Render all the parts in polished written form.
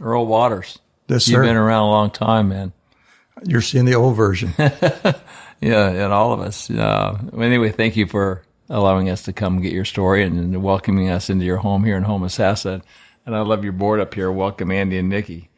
Earle Waters. Yes, sir. You've been around a long time, man. You're seeing the old version. Yeah, and all of us. Anyway, thank you for allowing us to come get your story and welcoming us into your home here in Homosassa. And I love your board up here. Welcome, Andy and Nikki.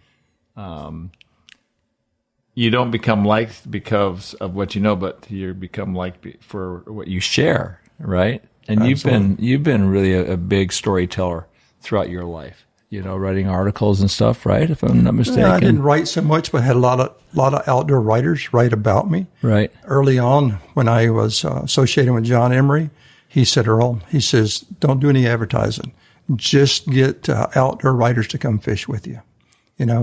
You don't become liked because of what you know, but you become liked for what you share, right? And Absolutely. you've been really a big storyteller throughout your life. Writing articles and stuff, right? If I'm not mistaken. Yeah, I didn't write so much, but had a lot of outdoor writers write about me. Right. Early on, when I was associated with John Emery, he said, Earle, he says, don't do any advertising. Just get outdoor writers to come fish with you.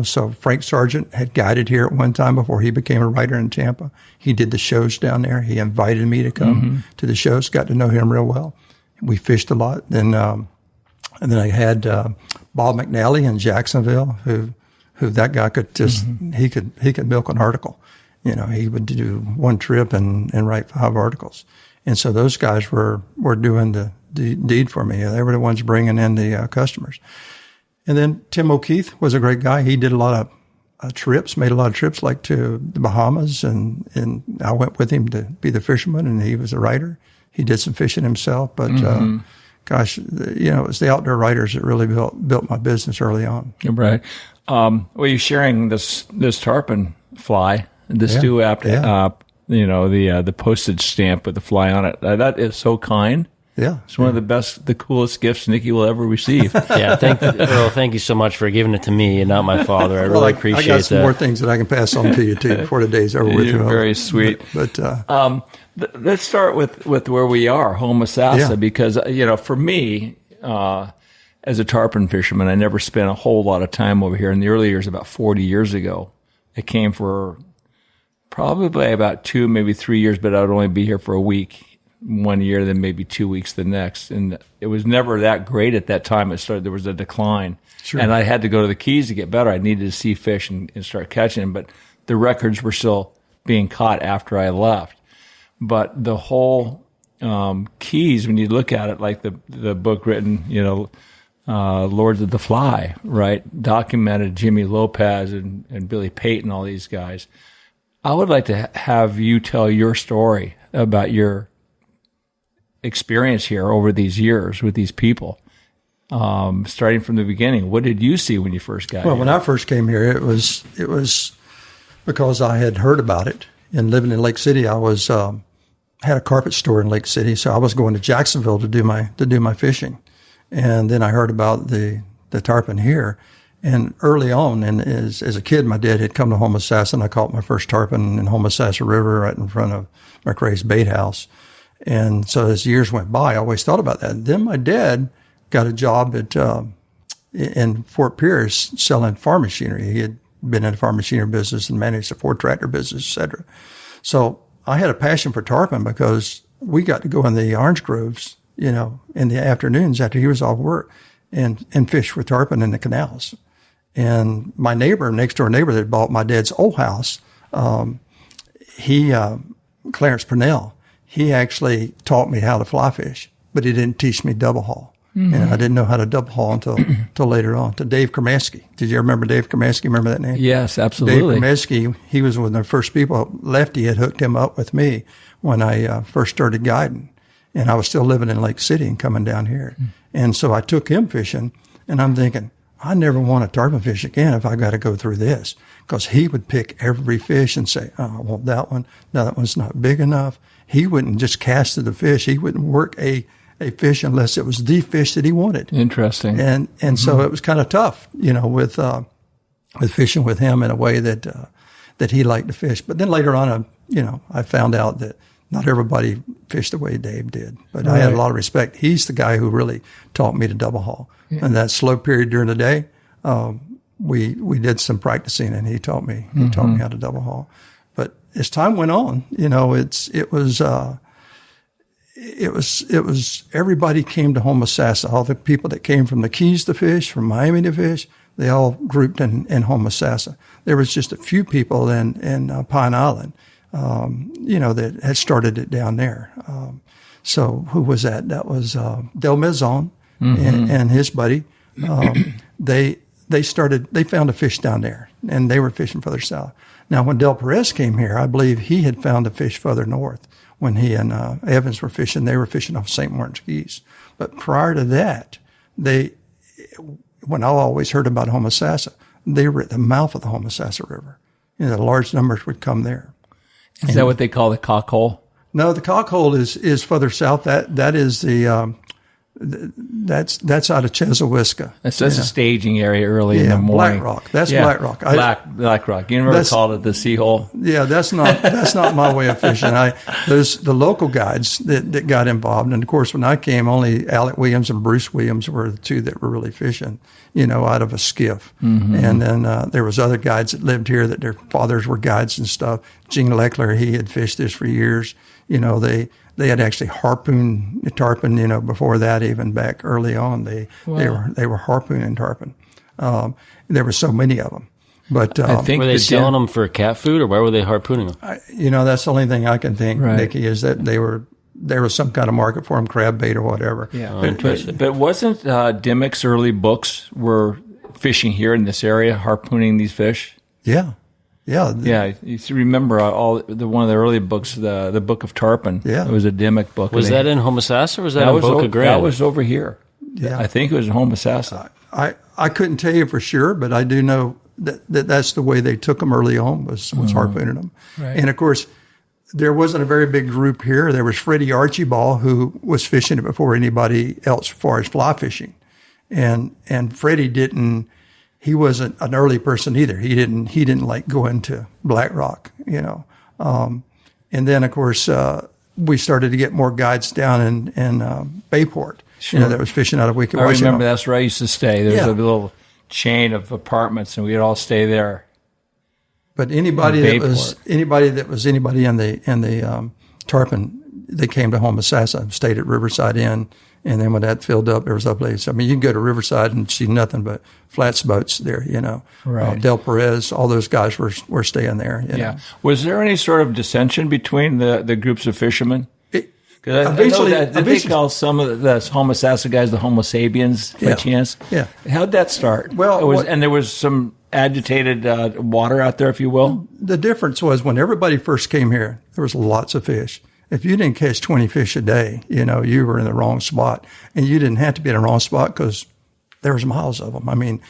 So Frank Sargent had guided here at one time before he became a writer in Tampa. He did the shows down there. He invited me to come to the shows, got to know him real well. We fished a lot. And then I had Bob McNally in Jacksonville, who that guy could just he could milk an article. He would do one trip and write 5 articles. And so those guys were doing the deed for me. They were the ones bringing in the customers. And then Tim O'Keefe was a great guy. He did a lot of trips, made a lot of trips like to the Bahamas, and I went with him to be the fisherman, and he was a writer. He did some fishing himself, but gosh, it was the outdoor writers that really built my business early on. Right. Well, you're sharing this tarpon fly, this new app, the postage stamp with the fly on it. That is so kind. Yeah. It's one of the coolest gifts Nikki will ever receive. Yeah. Earle, thank you so much for giving it to me and not my father. I really appreciate that. I got some more things that I can pass on to you too before the day's over with. You're very sweet. But let's start with where we are, Homosassa, because, for me, as a tarpon fisherman, I never spent a whole lot of time over here. In the early years, about 40 years ago, I came for probably about 2, maybe 3 years, but I would only be here for a week one year, then maybe 2 weeks the next. And it was never that great at that time. There was a decline. Sure. And I had to go to the Keys to get better. I needed to see fish and start catching them, but the records were still being caught after I left. But the whole Keys, when you look at it, like the book written, Lords of the Fly, right, documented Jimmy Lopez and Billy Pate and all these guys. I would like to have you tell your story about your experience here over these years with these people, starting from the beginning. What did you see when you first got here? Well, when I first came here, it was because I had heard about it. And living in Lake City, I was had a carpet store in Lake City, so I was going to Jacksonville to do my fishing. And then I heard about the tarpon here. And early on, and as a kid, my dad had come to Homosassa, and I caught my first tarpon in Homosassa River right in front of McRae's bait house. And so as years went by, I always thought about that. And then my dad got a job in Fort Pierce selling farm machinery. He had been in the farm machinery business and managed the Ford tractor business, et cetera. So I had a passion for tarpon because we got to go in the orange groves, in the afternoons after he was off work and fish for tarpon in the canals. And my next door neighbor that bought my dad's old house, Clarence Purnell, he actually taught me how to fly fish, but he didn't teach me double haul. Mm-hmm. And I didn't know how to double haul until later on. To Dave Kermansky. Did you ever remember Dave Kermansky? Remember that name? Yes, absolutely. Dave Kermansky, he was one of the first people. Lefty had hooked him up with me when I first started guiding. And I was still living in Lake City and coming down here. Mm-hmm. And so I took him fishing, and I'm thinking, I never want to tarpon fish again if I got to go through this. Because he would pick every fish and say, oh, I want that one. No, that one's not big enough. He wouldn't just cast at the fish. He wouldn't work a fish unless it was the fish that he wanted. Interesting. And mm-hmm. so it was kind of tough, with fishing with him in a way that he liked to fish. But then later on, I found out that not everybody fished the way Dave did. But right. I had a lot of respect. He's the guy who really taught me to double haul. Yeah. And that slow period during the day, we did some practicing, and he taught me how to double haul. But as time went on, it was everybody came to Homosassa. All the people that came from the Keys to fish, from Miami to fish, they all grouped in Homosassa. There was just a few people in Pine Island, that had started it down there. So who was that? That was Del Mizon and his buddy. they found a fish down there, and they were fishing further south. Now, when Del Perez came here, I believe he had found a fish further north. When he and Evans were fishing, they were fishing off St. Martin's Keys. But prior to that, when I always heard about Homosassa, they were at the mouth of the Homosassa River. Large numbers would come there. Is that what they call the cockhole? No, the cockhole is further south. That is that's out of Chesawiska. That's a staging area early in the morning. Black Rock. That's Black Rock. Black Rock. You never called it the Seahole? Yeah, that's not my way of fishing. There's the local guides that got involved, and of course, when I came, only Alec Williams and Bruce Williams were the two that were really fishing, out of a skiff. Mm-hmm. And then there was other guides that lived here that their fathers were guides and stuff. Gene Leckler, he had fished this for years. They had actually harpooned tarpon, before that, even back early on. They were harpooning tarpon. There were so many of them. But I think were they selling them for cat food, or why were they harpooning them? That's the only thing I can think, right, Nikki, is that there was some kind of market for them, crab bait or whatever. Yeah, but wasn't Dimmock's early books were fishing here in this area, harpooning these fish? Yeah. Yeah, you remember one of the early books, the Book of Tarpon. Yeah, it was a Dimmock book. Was that in Homosassa, or was that in Boca Grande? That was over here. Yeah, I think it was in Homosassa. I couldn't tell you for sure, but I do know that's the way they took them early on was harpooning them. Right. And of course, there wasn't a very big group here. There was Freddie Archibald, who was fishing it before anybody else, as far as fly fishing, and Freddie didn't. He wasn't an early person either. He didn't like going to Black Rock, and then of course, we started to get more guides down in Bayport, sure, that was fishing out of Wicked. I remember that's where I used to stay. There's a little chain of apartments, and we'd all stay there. But anybody in the tarpon, they came to Homosassa, stayed at Riverside Inn. And then when that filled up, there was a place. I mean, you can go to Riverside and see nothing but flats boats there, Right. Del Perez, all those guys were staying there. Yeah. Was there any sort of dissension between the groups of fishermen? Eventually, they call some of the Homosassa guys the Homo sapiens by chance? Yeah. How'd that start? Well, and there was some agitated water out there, if you will? The difference was when everybody first came here, there was lots of fish. If you didn't catch 20 fish a day, you were in the wrong spot. And you didn't have to be in the wrong spot because there was miles of them. I mean,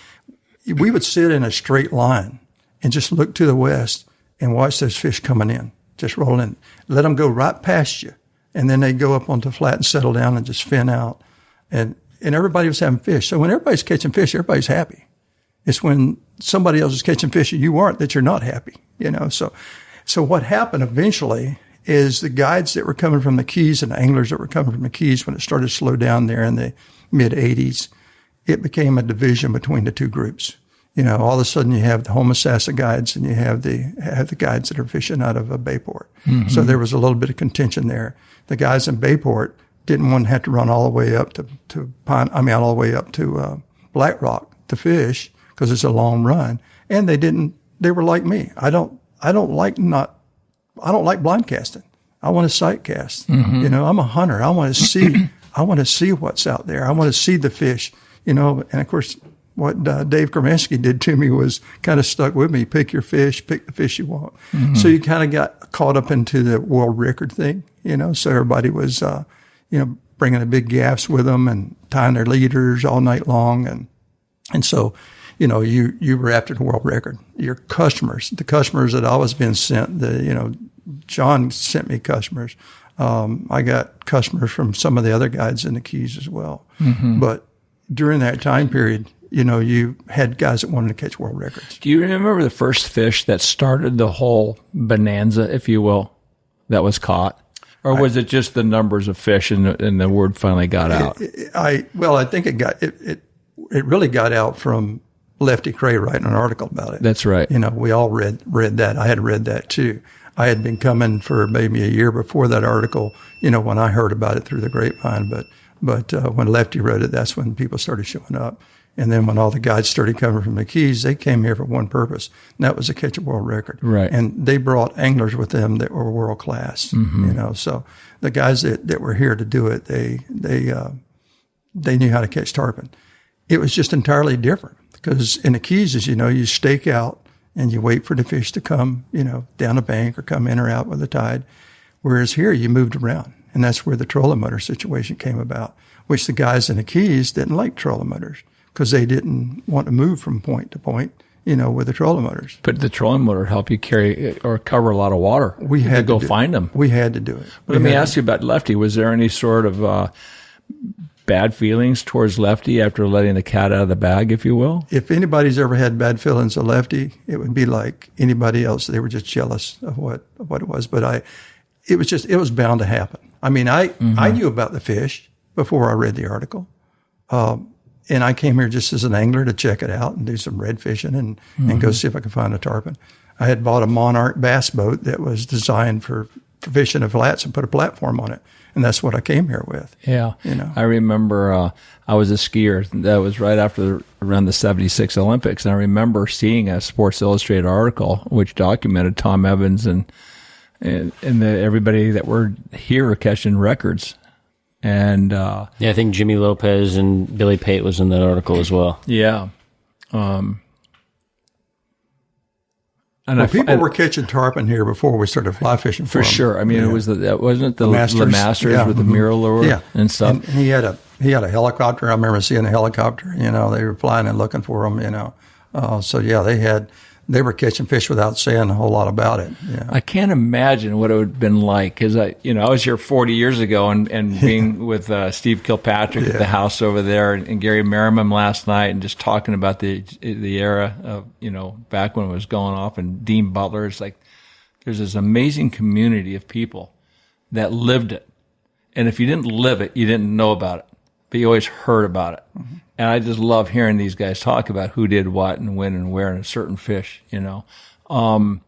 we would sit in a straight line and just look to the west and watch those fish coming in, just rolling in. Let them go right past you. And then they'd go up onto the flat and settle down and just fin out. And everybody was having fish. So when everybody's catching fish, everybody's happy. It's when somebody else is catching fish and you aren't that you're not happy, So what happened eventually is the guides that were coming from the Keys and the anglers that were coming from the Keys, when it started to slow down there in the mid-'80s, it became a division between the two groups. All of a sudden you have the Homosassa guides and you have the guides that are fishing out of Bayport. Mm-hmm. So there was a little bit of contention there. The guys in Bayport didn't want to have to run all the way up all the way up to Black Rock to fish because it's a long run. And they were like me. I don't like blind casting. I want to sight cast. Mm-hmm. I'm a hunter. I want to see what's out there. I want to see the fish, and of course, what Dave Kermansky did to me was kind of stuck with me. Pick your fish, pick the fish you want. Mm-hmm. So you kind of got caught up into the world record thing, so everybody was, bringing the big gaffs with them and tying their leaders all night long. And so, you were after the world record. Your customers, the customers that I was being sent, John sent me customers. I got customers from some of the other guides in the Keys as well. Mm-hmm. But during that time period, you had guys that wanted to catch world records. Do you remember the first fish that started the whole bonanza, if you will, that was caught? Or was it just the numbers of fish and the word finally got out? I think it really got out from Lefty Cray writing an article about it. That's right. We all read that. I had read that too. I had been coming for maybe a year before that article, when I heard about it through the grapevine. But when Lefty wrote it, that's when people started showing up. And then when all the guides started coming from the Keys, they came here for one purpose, and that was to catch a world record. Right. And they brought anglers with them that were world class. Mm-hmm. So the guys that were here to do it, they knew how to catch tarpon. It was just entirely different. The Because in the Keys, as you know, you stake out and you wait for the fish to come, down a bank or come in or out with the tide. Whereas here you moved around. And that's where the trolling motor situation came about, which the guys in the Keys didn't like trolling motors because they didn't want to move from point to point, with the trolling motors. But the trolling motor help you carry or cover a lot of water. We had to go find them. We had to do it. Let me ask you about Lefty. Was there any sort of bad feelings towards Lefty after letting the cat out of the bag, if you will? If anybody's ever had bad feelings of Lefty, it would be like anybody else. They were just jealous of what it was. But it was bound to happen. I mean, I knew about the fish before I read the article. And I came here just as an angler to check it out and do some red fishing and go see if I could find a tarpon. I had bought a Monarch bass boat that was designed for fishing the flats and put a platform on it. And that's what I came here with. Yeah. I remember I was a skier. That was right after around the 76 Olympics. And I remember seeing a Sports Illustrated article which documented Tom Evans and everybody that were here catching records. And I think Jimmy Lopez and Billy Pate was in that article as well. Yeah. People were catching tarpon here before we started fly fishing for sure. I mean, it was wasn't it the Masters with the mirror lure and stuff. And he had a helicopter. I remember seeing a helicopter. They were flying and looking for them. They were catching fish without saying a whole lot about it. Yeah. I can't imagine what it would have been like because I was here 40 years ago and being with Steve Kilpatrick at the house over there and Gary Merriman last night and just talking about the era of back when it was going off and Dean Butler. It's like there's this amazing community of people that lived it, and if you didn't live it, you didn't know about it, but you always heard about it. Mm-hmm. And I just love hearing these guys talk about who did what and when and where in a certain fish, And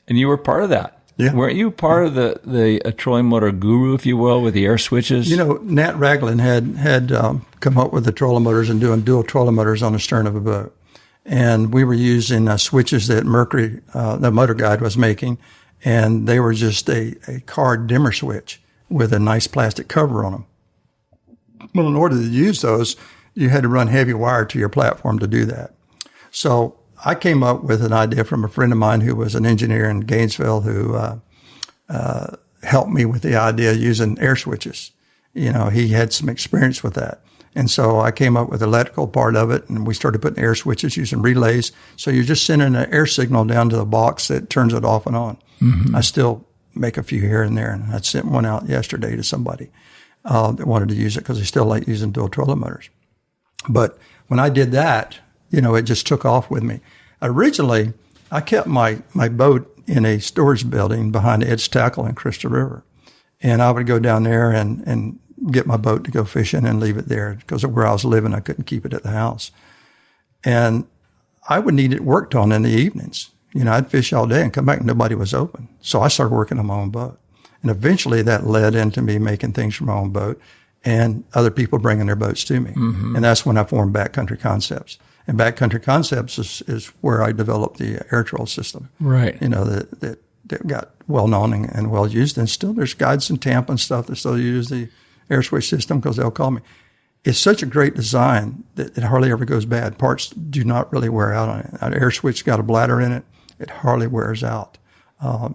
you were part of that. Yeah. Weren't you part of the trolling motor guru, if you will, with the air switches? Nat Ragland had come up with the trolling motors and doing dual trolling motors on the stern of a boat. And we were using switches that Mercury, the motor guide, was making. And they were just a card dimmer switch with a nice plastic cover on them. Well, in order to use those, you had to run heavy wire to your platform to do that. So I came up with an idea from a friend of mine who was an engineer in Gainesville who helped me with the idea of using air switches. He had some experience with that. And so I came up with the electrical part of it, and we started putting air switches using relays. So you're just sending an air signal down to the box that turns it off and on. Mm-hmm. I still make a few here and there, and I sent one out yesterday to somebody that wanted to use it because they still like using dual trolling motors. But when I did that, it just took off with me. Originally, I kept my boat in a storage building behind Ed's Tackle in Crystal River. And I would go down there and get my boat to go fishing and leave it there because of where I was living. I couldn't keep it at the house. And I would need it worked on in the evenings. I'd fish all day and come back and nobody was open. So I started working on my own boat. And eventually that led into me making things from my own boat and other people bringing their boats to me. Mm-hmm. And that's when I formed Backcountry Concepts. And Backcountry Concepts is where I developed the air troll system. Right. That got well known and well used. And still there's guides in Tampa and stuff that still use the air switch system because they'll call me. It's such a great design that it hardly ever goes bad. Parts do not really wear out on it. An air switch got a bladder in it. It hardly wears out.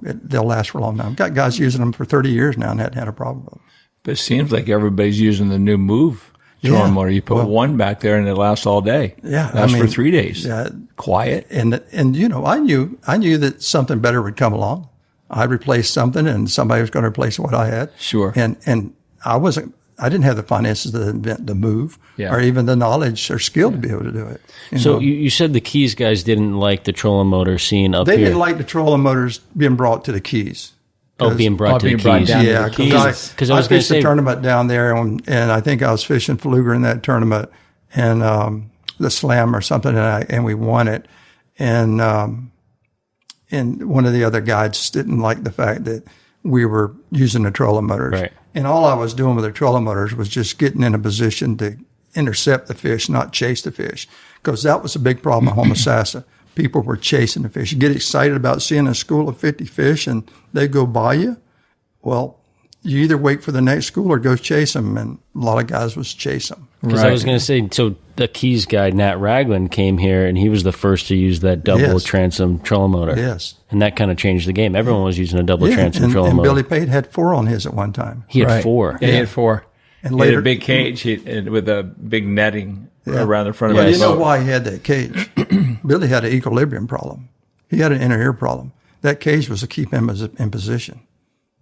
They'll last for a long time. I've got guys using them for 30 years now and hadn't had a problem with them. But it seems like everybody's using the new Move trolling motor. You put one back there and it lasts all day. Yeah. Lasts for 3 days. Yeah. Quiet. And I knew that something better would come along. I'd replace something and somebody was going to replace what I had. Sure. And I didn't have the finances to invent the Move or even the knowledge or skill to be able to do it. You said the Keys guys didn't like the trolling motor scene up here. They didn't like the trolling motors being brought to the Keys. Being brought to the Keys. Yeah, because I fished a tournament down there, and I think I was fishing fluger in that tournament, and the slam or something, and we won it. And one of the other guides didn't like the fact that we were using the trolling motors. Right. And all I was doing with the trolling motors was just getting in a position to intercept the fish, not chase the fish, because that was a big problem at Homosassa. People were chasing the fish. You get excited about seeing a school of 50 fish and they go by you. Well, you either wait for the next school or go chase them, and a lot of guys was chase them. Because I was going to say, so the Keys guy, Nat Ragland, came here, and he was the first to use that double transom trolling motor. Yes. And that kind of changed the game. Everyone was using a double transom trolling and motor. Billy Pate had 4 on his at one time. He had 4. Yeah, he had 4. And he had later, a big cage with a big netting around the front of well, his you know boat. why he had that cage? Billy had an equilibrium problem. He had an inner ear problem. That cage was to keep him in position,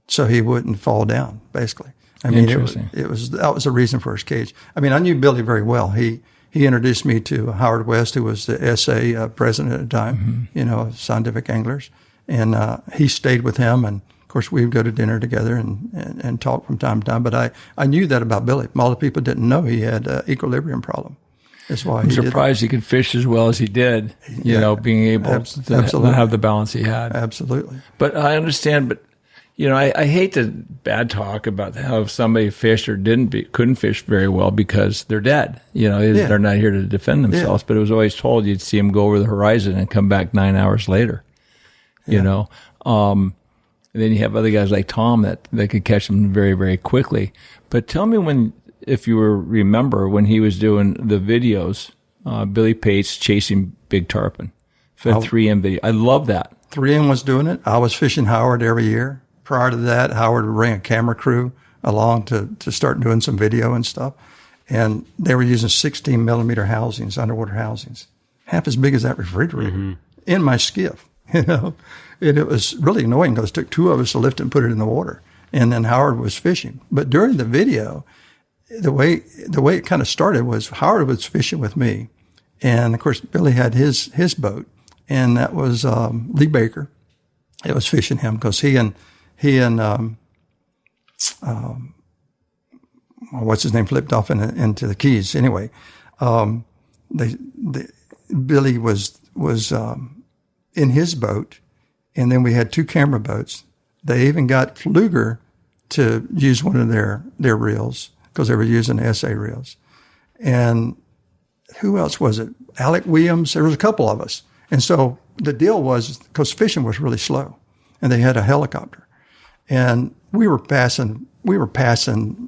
so he wouldn't fall down. Basically, I mean, that was the reason for his cage. I mean, I knew Billy very well. He introduced me to Howard West, who was the SA president at the time, of Scientific Anglers, and he stayed with him. And of course, we would go to dinner together and talk from time to time. But I knew that about Billy. A lot of people didn't know he had an equilibrium problem. That's why I'm surprised he could fish as well as he did, being able to have the balance he had. Absolutely. But I understand, but, I hate to bad talk about how somebody fished or couldn't fish very well because they're dead. They're not here to defend themselves, but it was always told you'd see them go over the horizon and come back 9 hours later, And then you have other guys like Tom that could catch them very, very quickly. But tell me if you remember when he was doing the videos, Billy Pate's chasing big tarpon for 3M video. I love that. 3M was doing it. I was fishing Howard every year. Prior to that, Howard would bring a camera crew along to start doing some video and stuff. And they were using 16 millimeter housings, underwater housings, half as big as that refrigerator in my skiff, And it was really annoying because it took 2 of us to lift it and put it in the water. And then Howard was fishing. But during the video, the way it kind of started was Howard was fishing with me. And of course, Billy had his boat, and that was, Lee Baker. It was fishing him because he and what's his name flipped off into the Keys. Anyway, Billy was in his boat, and then we had 2 camera boats. They even got Pfluger to use one of their reels because they were using SA reels. And who else was it? Alec Williams. There was a couple of us. And so the deal was, because fishing was really slow, and they had a helicopter, and we were passing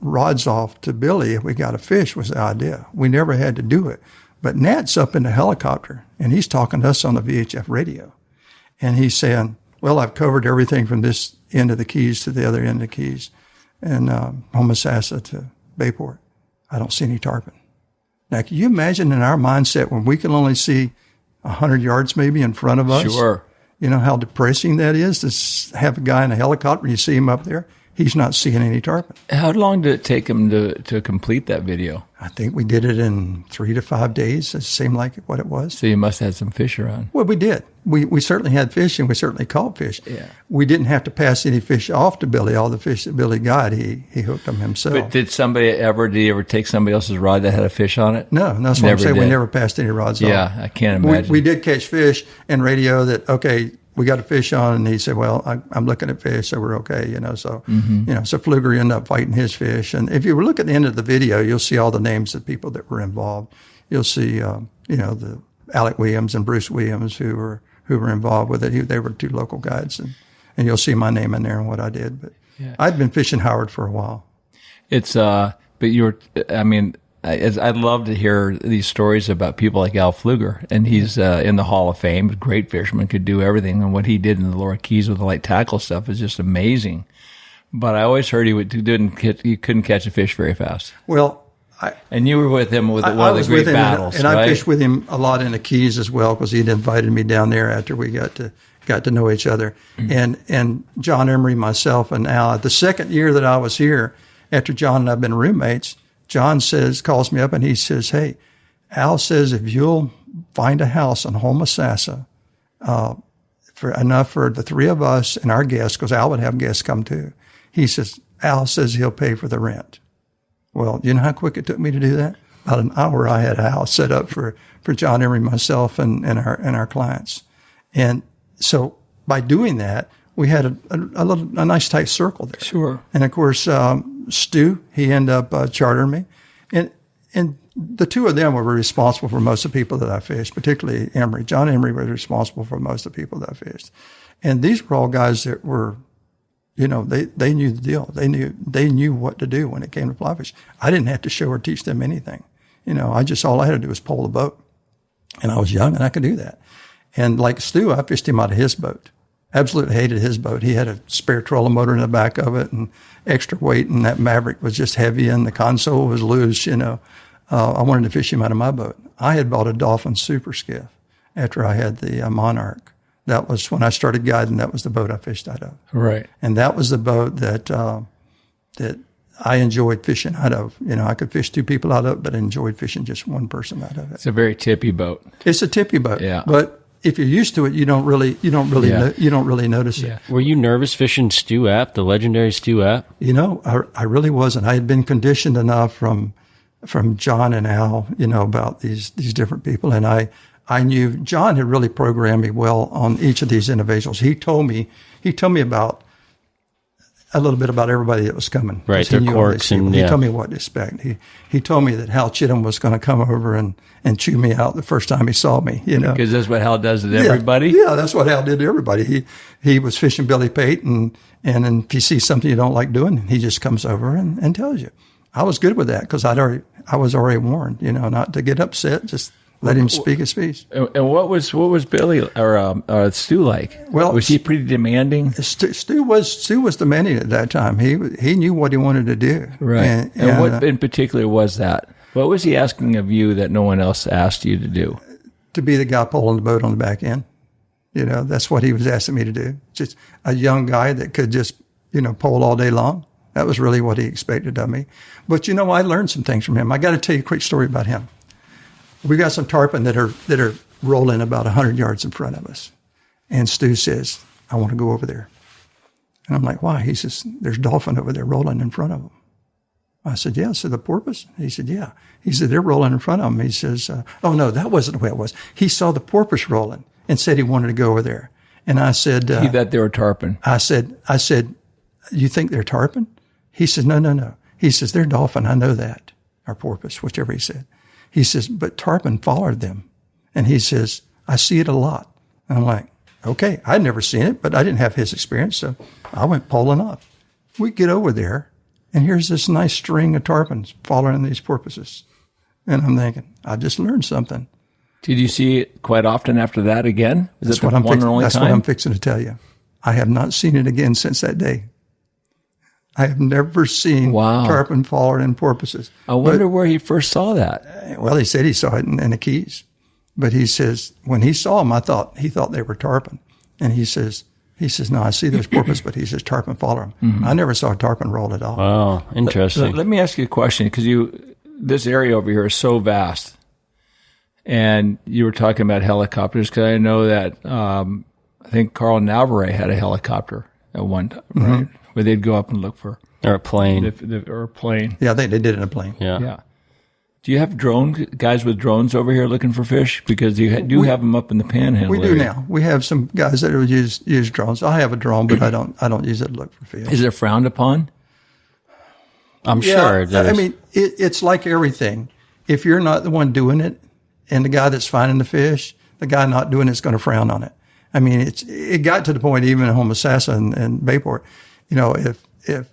rods off to Billy if we got a fish was the idea. We never had to do it. But Nat's up in the helicopter, and he's talking to us on the VHF radio. And he's saying, well, I've covered everything from this end of the Keys to the other end of the Keys, and Homosassa to Bayport. I don't see any tarpon. Now, can you imagine in our mindset when we can only see 100 yards maybe in front of us? Sure. You know how depressing that is to have a guy in a helicopter, you see him up there, he's not seeing any tarpon. How long did it take him to complete that video? I think we did it in 3 to 5 days. It seemed like what it was. So you must have had some fish around. Well, we did. We certainly had fish, and we certainly caught fish. Yeah. We didn't have to pass any fish off to Billy. All the fish that Billy got, he hooked them himself. But did he ever take somebody else's rod that had a fish on it? No, that's what I'm saying. We never passed any rods off. Yeah, I can't imagine. We did catch fish and radio that, okay, we got a fish on, and he said, well, I'm looking at fish, so we're okay, so, so Pfluger ended up fighting his fish. And if you look at the end of the video, you'll see all the names of people that were involved. You'll see, the Alec Williams and Bruce Williams who were involved with it. They were 2 local guides, and you'll see my name in there and what I did. But I'd been fishing Howard for a while. It's, but I'd love to hear these stories about people like Al Pfluger, and he's in the Hall of Fame. Great fisherman, could do everything, and what he did in the lower Keys with the light tackle stuff is just amazing. But I always heard he couldn't catch a fish very fast. Well, and you were with him with one of the great battles, and right? I fished with him a lot in the Keys as well because he'd invited me down there after we got to know each other. Mm-hmm. And John Emery, myself, and Al. The second year that I was here, after John and I've been roommates, John calls me up and he says, hey, Al says if you'll find a house in Homosassa for enough for the 3 of us and our guests, because Al would have guests come too. Al says he'll pay for the rent. Well, you know how quick it took me to do that? About an hour I had a house set up for John Emery, myself, and our clients. And so by doing that, we had a nice tight circle there. Sure. And of course, Stu, he ended up chartering me. And the 2 of them were responsible for most of the people that I fished, particularly Emery. John Emery was responsible for most of the people that I fished. And these were all guys that were, they knew the deal. They knew what to do when it came to fly fish. I didn't have to show or teach them anything. All I had to do was pole the boat. And I was young and I could do that. And like Stu, I fished him out of his boat. Absolutely hated his boat. He had a spare trolling motor in the back of it and extra weight, and that Maverick was just heavy and the console was loose, I wanted to fish him out of my boat. I had bought a Dolphin Super Skiff after I had the Monarch. That was when I started guiding. That was the boat I fished out of. Right. And that was the boat that I enjoyed fishing out of. I could fish 2 people out of it, but I enjoyed fishing just 1 person out of it. It's a very tippy boat. It's a tippy boat. Yeah. But if you're used to it, you don't really notice it. Were you nervous fishing Stu App, the legendary Stu App? I really wasn't. I had been conditioned enough from John and Al, about these different people. And I knew John had really programmed me well on each of these individuals. He told me about a little bit about everybody that was coming. Right, their quirks and he told me what to expect. He told me that Hal Chittum was going to come over and chew me out the first time he saw me. Because that's what Hal does to everybody. Yeah, that's what Hal did to everybody. He was fishing Billy Pate, and if he sees something you don't like doing, he just comes over and tells you. I was good with that because I was already warned, not to get upset. Just let him speak his piece. And what was Billy or Stu like? Well, was he pretty demanding? Stu was demanding at that time. He knew what he wanted to do. Right. And what in particular was that? What was he asking of you that no one else asked you to do? To be the guy pulling the boat on the back end. That's what he was asking me to do. Just a young guy that could just pole all day long. That was really what he expected of me. But I learned some things from him. I got to tell you a quick story about him. We got some tarpon that are rolling about 100 yards in front of us. And Stu says, I want to go over there. And I'm like, why? He says, there's dolphin over there rolling in front of them. I said, yeah. So the porpoise? He said, yeah. He said, they're rolling in front of him. He says, oh, no, that wasn't the way it was. He saw the porpoise rolling and said he wanted to go over there. And I said, he thought they were tarpon. I said, you think they're tarpon? He says, no. He says, they're dolphin. I know that. Or porpoise, whichever he said. He says, but tarpon followed them. And he says, I see it a lot. And I'm like, okay, I'd never seen it, but I didn't have his experience. So I went poling off. We get over there, and here's this nice string of tarpons following these porpoises. And I'm thinking, I just learned something. Did you see it quite often after that again? That's what I'm fixing to tell you. I have not seen it again since that day. I have never seen tarpon following in porpoises. I wonder where he first saw that. Well, he said he saw it in the Keys. But he says, when he saw them, he thought they were tarpon. And he says, no, I see those porpoise, but he says tarpon follow them. Mm-hmm. I never saw a tarpon roll at all. Wow, interesting. Let me ask you a question, because this area over here is so vast. And you were talking about helicopters, because I know that I think Carl Navarre had a helicopter at one time, right? Mm-hmm. Where they'd go up and look for. Or a plane. Or a plane. Yeah, they did it in a plane. Yeah. Do you have guys with drones over here looking for fish? Because you do have them up in the panhandle. We do now. We have some guys that use drones. I have a drone, but I don't use it to look for fish. Is it frowned upon? I'm sure. I mean, it's like everything. If you're not the one doing it, and the guy that's finding the fish, the guy not doing it's going to frown on it. I mean, it got to the point even in Homosassa and Bayport, if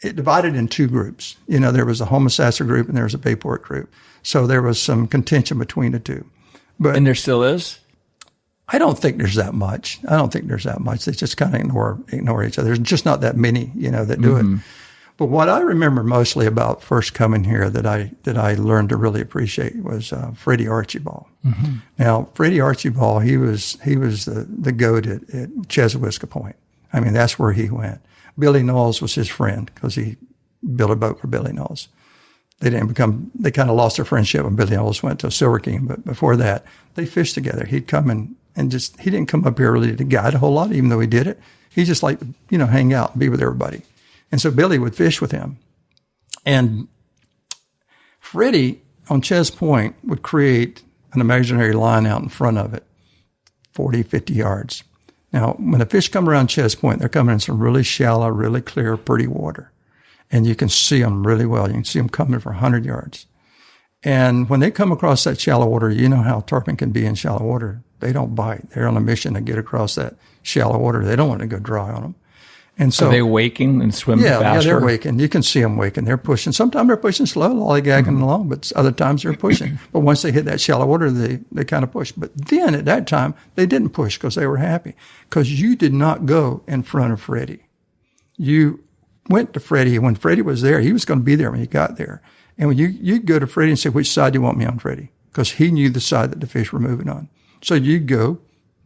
it divided in 2 groups. There was a Homosassa group and there was a Bayport group. So there was some contention between the 2. And there still is? I don't think there's that much. They just kind of ignore each other. There's just not that many, that do it. But what I remember mostly about first coming here that I learned to really appreciate was Freddie Archibald. Mm-hmm. Now, Freddie Archibald, he was the goat at Chesapeake Point. I mean, that's where he went. Billy Knowles was his friend because he built a boat for Billy Knowles. They kind of lost their friendship when Billy Knowles went to Silver King, but before that, they fished together. He'd come and just, he didn't come up here really to guide a whole lot, even though he did it. He just liked to, hang out and be with everybody. And so Billy would fish with him. And Freddie on Ches Point would create an imaginary line out in front of it, 40, 50 yards. Now, when the fish come around Ches Point, they're coming in some really shallow, really clear, pretty water. And you can see them really well. You can see them coming for 100 yards. And when they come across that shallow water, you know how tarpon can be in shallow water. They don't bite. They're on a mission to get across that shallow water. They don't want to go dry on them. And so are they waking and swimming faster? Yeah, they're waking. You can see them waking. They're pushing. Sometimes they're pushing slow, lollygagging along, but other times they're pushing. But once they hit that shallow water, they kind of push. But then at that time, they didn't push because they were happy. Because you did not go in front of Freddie. You went to Freddie. When Freddie was there, he was going to be there when he got there. And when you go to Freddie and say, which side do you want me on, Freddie? Because he knew the side that the fish were moving on. So you go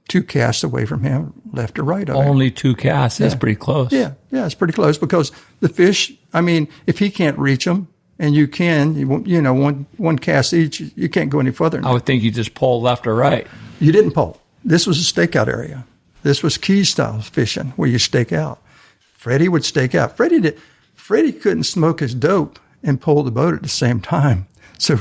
2 casts away from him, left or right of him. Only 2 casts. That's pretty close. Yeah, it's pretty close because the fish, I mean, if he can't reach them and you can, you know, one cast each, you can't go any further. I would think you just pull left or right. You didn't pull. This was a stakeout area. This was key style fishing where you stake out. Freddie would stake out. Freddie couldn't smoke his dope and pull the boat at the same time. So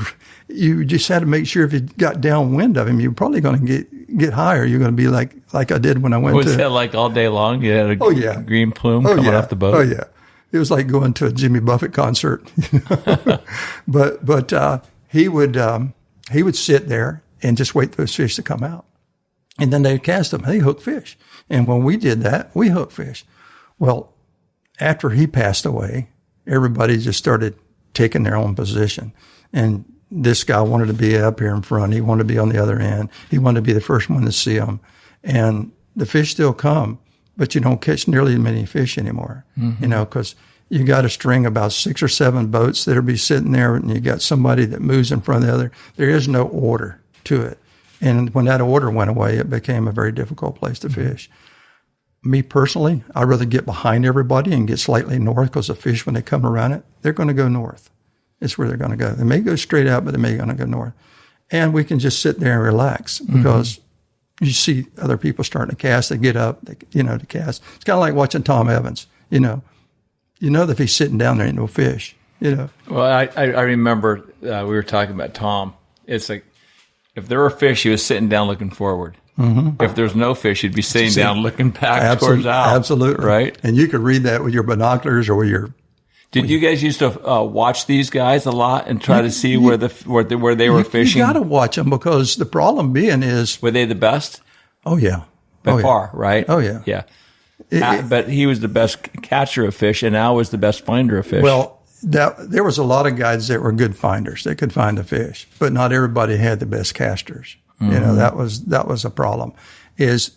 you just had to make sure if you got downwind of him, you're probably going to get higher. You're going to be like I did when I went Was that like all day long? You had a green plume coming off the boat? Oh, yeah. It was like going to a Jimmy Buffett concert. You know? but he would sit there and just wait for those fish to come out. And then they'd cast them. They hook fish. And when we did that, we hooked fish. Well, after he passed away, everybody just started taking their own position. And this guy wanted to be up here in front. He wanted to be on the other end. He wanted to be the first one to see them. And the fish still come, but you don't catch nearly as many fish anymore, you know, because you got a string about 6 or 7 boats that'll be sitting there, and you got somebody that moves in front of the other. There is no order to it. And when that order went away, it became a very difficult place to fish. Me personally, I'd rather get behind everybody and get slightly north because the fish, when they come around it, they're going to go north. It's where they're going to go. They may go straight out, but they may going to go north. And we can just sit there and relax because you see other people starting to cast. They get up, to cast. It's kind of like watching Tom Evans. You know that if he's sitting down there, ain't no fish. You know. Well, I remember we were talking about Tom. It's like if there were fish, he was sitting down looking forward. If there's no fish, he'd be sitting down looking back towards out. Absolutely. Right? And you could read that with your binoculars or with your... Did you guys used to watch these guys a lot and try to see where they were fishing? You got to watch them because the problem being is... Were they the best? Oh, yeah. By far, right? Oh, yeah. Yeah. But he was the best catcher of fish, and Al was the best finder of fish. Well, there was a lot of guys that were good finders. They could find the fish, but not everybody had the best casters. You know, that was a problem. Is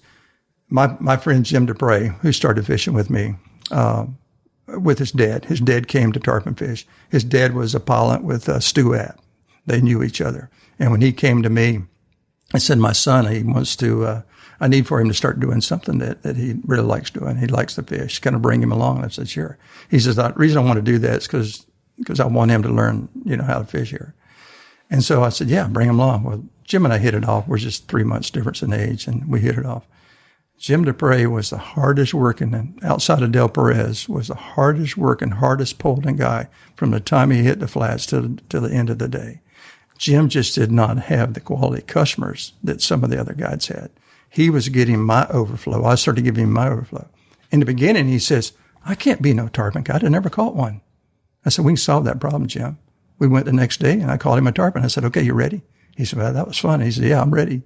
my friend Jim Dupree, who started fishing with me, with his dad. His dad came to Tarpon fish. His dad was a pilot with Stu App. They knew each other. And when he came to me, I said, my son, he wants to, I need for him to start doing something that he really likes doing. He likes to fish. Kind of bring him along. And I said, sure. He says, the reason I want to do that is because I want him to learn, how to fish here. And so I said, yeah, bring him along. Well, Jim and I hit it off. We're just 3 months difference in age, and we hit it off. Jim Dupree was the hardest working, and outside of Del Perez, was the hardest working, hardest pulling guy from the time he hit the flats to the end of the day. Jim just did not have the quality customers that some of the other guides had. He was getting my overflow. I started giving him my overflow. In the beginning, he says, I can't be no tarpon guide. I never caught one. I said, we can solve that problem, Jim. We went the next day, and I called him a tarpon. I said, okay, you ready? He said, well, that was fun. He said, yeah, I'm ready.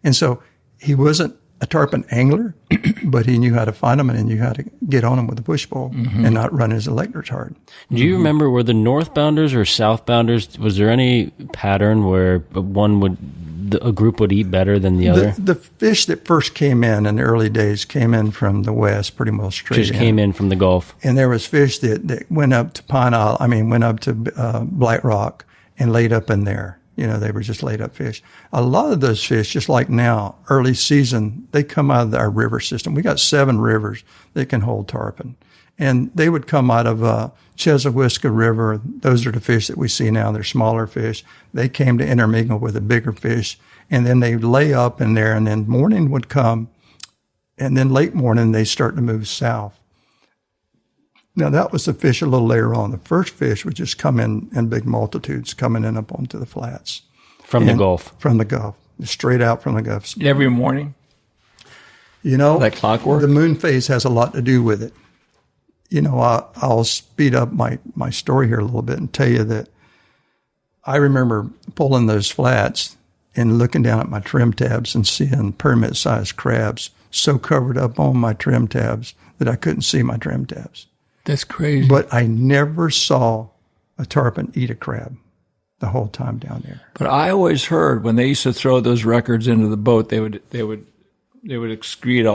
And so he wasn't a tarpon angler, but he knew how to find them and he knew how to get on them with a push pole and not run his electrics hard. Do you remember, were the northbounders or southbounders, was there any pattern where a group would eat better than the other? The fish that first came in the early days came in from the west, pretty well straight Just came in from the Gulf. And there was fish that went up to went up to Black Rock and laid up in there. They were just laid up fish. A lot of those fish, just like now, early season, they come out of our river system. We got 7 rivers that can hold tarpon. And they would come out of Chesapeake River. Those are the fish that we see now. They're smaller fish. They came to intermingle with the bigger fish. And then they lay up in there, and then morning would come. And then late morning, they start to move south. Now, that was the fish a little later on. The first fish would just come in big multitudes, coming in up onto the flats. From the Gulf? From the Gulf. Straight out from the Gulf. Every morning? Like clockwork? The moon phase has a lot to do with it. I'll speed up my story here a little bit and tell you that I remember pulling those flats, and looking down at my trim tabs and seeing pyramid-sized crabs so covered up on my trim tabs that I couldn't see my trim tabs. That's crazy. But I never saw a tarpon eat a crab the whole time down there. But I always heard when they used to throw those records into the boat, they would excrete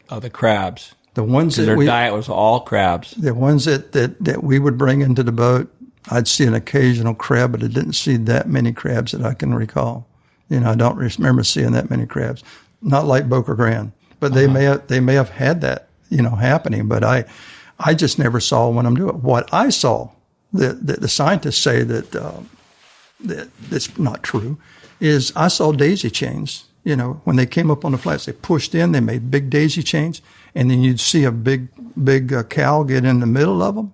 all the crabs. The ones that their diet was all crabs. The ones that we would bring into the boat, I'd see an occasional crab, but I didn't see that many crabs that I can recall. I don't remember seeing that many crabs. Not like Boca Grande, but they may have had that, happening. But I just never saw one of them do it. What I saw, the scientists say that that's not true, is I saw daisy chains. When they came up on the flats, they pushed in, they made big daisy chains, and then you'd see a big cow get in the middle of them,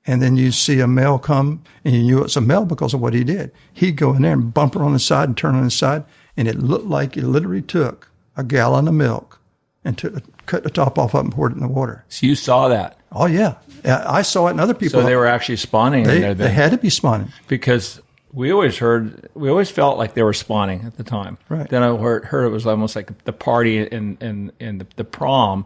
and then you'd see a male come, and you knew it's a male because of what he did. He'd go in there and bump her on the side and turn on the side, and it looked like he literally took a gallon of milk and cut the top off of it and poured it in the water. So you saw that? Oh, yeah. I saw it in other people. So they were actually spawning in there then? They had to be spawning. Because we always felt like they were spawning at the time. Right. Then I heard it was almost like the party in the prom.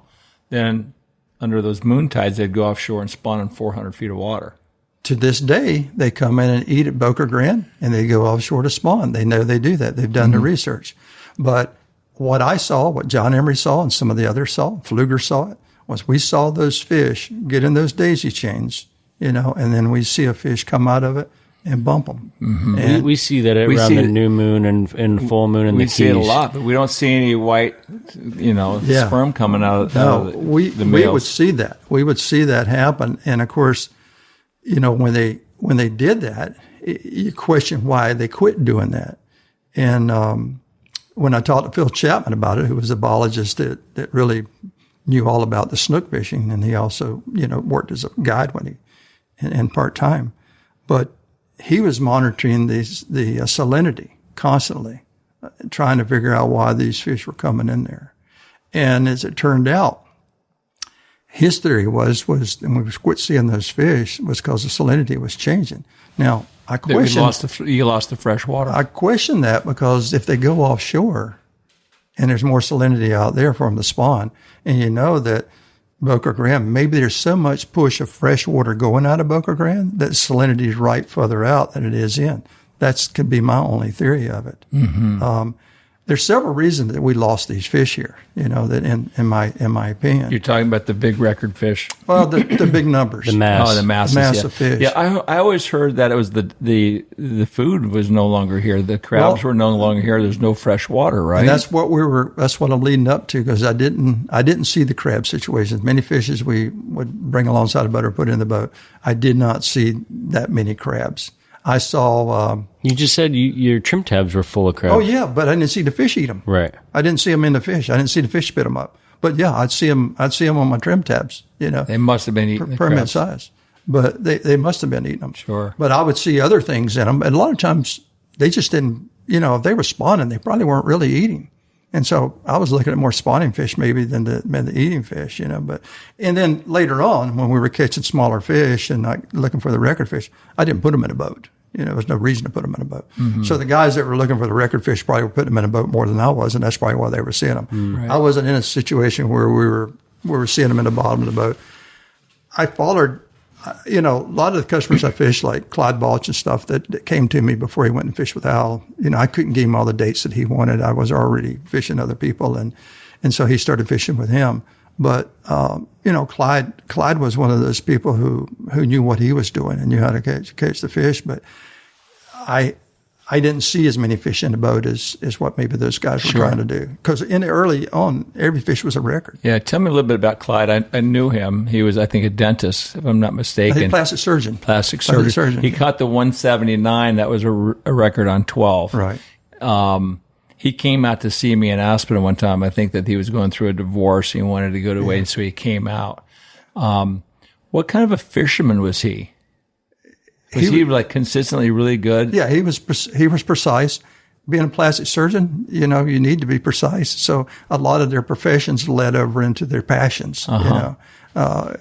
Then under those moon tides, they'd go offshore and spawn in 400 feet of water. To this day, they come in and eat at Boca Grande, and they go offshore to spawn. They know they do that. They've done the research. But what I saw, what John Emery saw, and some of the others saw, Pfluger saw it, was we saw those fish get in those daisy chains, and then we see a fish come out of it and bump them. Mm-hmm. And we see that around the new moon and full moon in the Keys. We see it a lot, but we don't see any white, sperm coming out of the males. We would see that. We would see that happen. And, of course, when they did that, you question why they quit doing that. And when I talked to Phil Chapman about it, who was a biologist that really knew all about the snook fishing, and he also, worked as a guide and part-time. But he was monitoring the salinity constantly, trying to figure out why these fish were coming in there. And as it turned out, his theory was when we quit seeing those fish was because the salinity was changing. Now, I question you lost the fresh water. I question that because if they go offshore and there's more salinity out there for them to spawn, and that Boca Grande, maybe there's so much push of fresh water going out of Boca Grande that salinity is right further out than it is in. That could be my only theory of it. Mm-hmm. There's several reasons that we lost these fish here, that in my opinion. You're talking about the big record fish. Well, the big numbers. The mass. Oh, the masses, the mass yeah. of fish. Yeah, I always heard that it was the food was no longer here. The crabs were no longer here. There's no fresh water, right? And that's what I'm leading up to, because I didn't see the crab situations. Many fishes we would bring alongside the boat or put in the boat. I did not see that many crabs. I saw. You just said your trim tabs were full of crabs. Oh yeah, but I didn't see the fish eat them. Right. I didn't see them in the fish. I didn't see the fish spit them up. But yeah, I'd see them on my trim tabs. They must have been eating the pyramid crabs. Size, but they must have been eating them. Sure. But I would see other things in them, and a lot of times they just didn't. If they were spawning, they probably weren't really eating. And so I was looking at more spawning fish maybe than the eating fish, But and then later on, when we were catching smaller fish and looking for the record fish, I didn't put them in a boat. There was no reason to put them in a boat. Mm-hmm. So the guys that were looking for the record fish probably were putting them in a boat more than I was, and that's probably why they were seeing them. Mm-hmm. Right. I wasn't in a situation where we were seeing them in the bottom of the boat. I followed, a lot of the customers I fished, like Clyde Balch and stuff, that came to me before he went and fished with Al. I couldn't give him all the dates that he wanted. I was already fishing other people, and so he started fishing with him. But, Clyde was one of those people who knew what he was doing and knew how to catch the fish. But I didn't see as many fish in the boat as what maybe those guys were trying to do. Because early on, every fish was a record. Yeah. Tell me a little bit about Clyde. I knew him. He was, I think, a dentist, if I'm not mistaken. I think plastic surgeon. Plastic surgeon. He caught the 179. That was a record on 12. Right. He came out to see me in Aspen one time. I think that he was going through a divorce. He wanted to go to Wade, so he came out. What kind of a fisherman was he? Was he like consistently really good? Yeah, he was precise. Being a plastic surgeon, you need to be precise. So a lot of their professions led over into their passions. Uh-huh.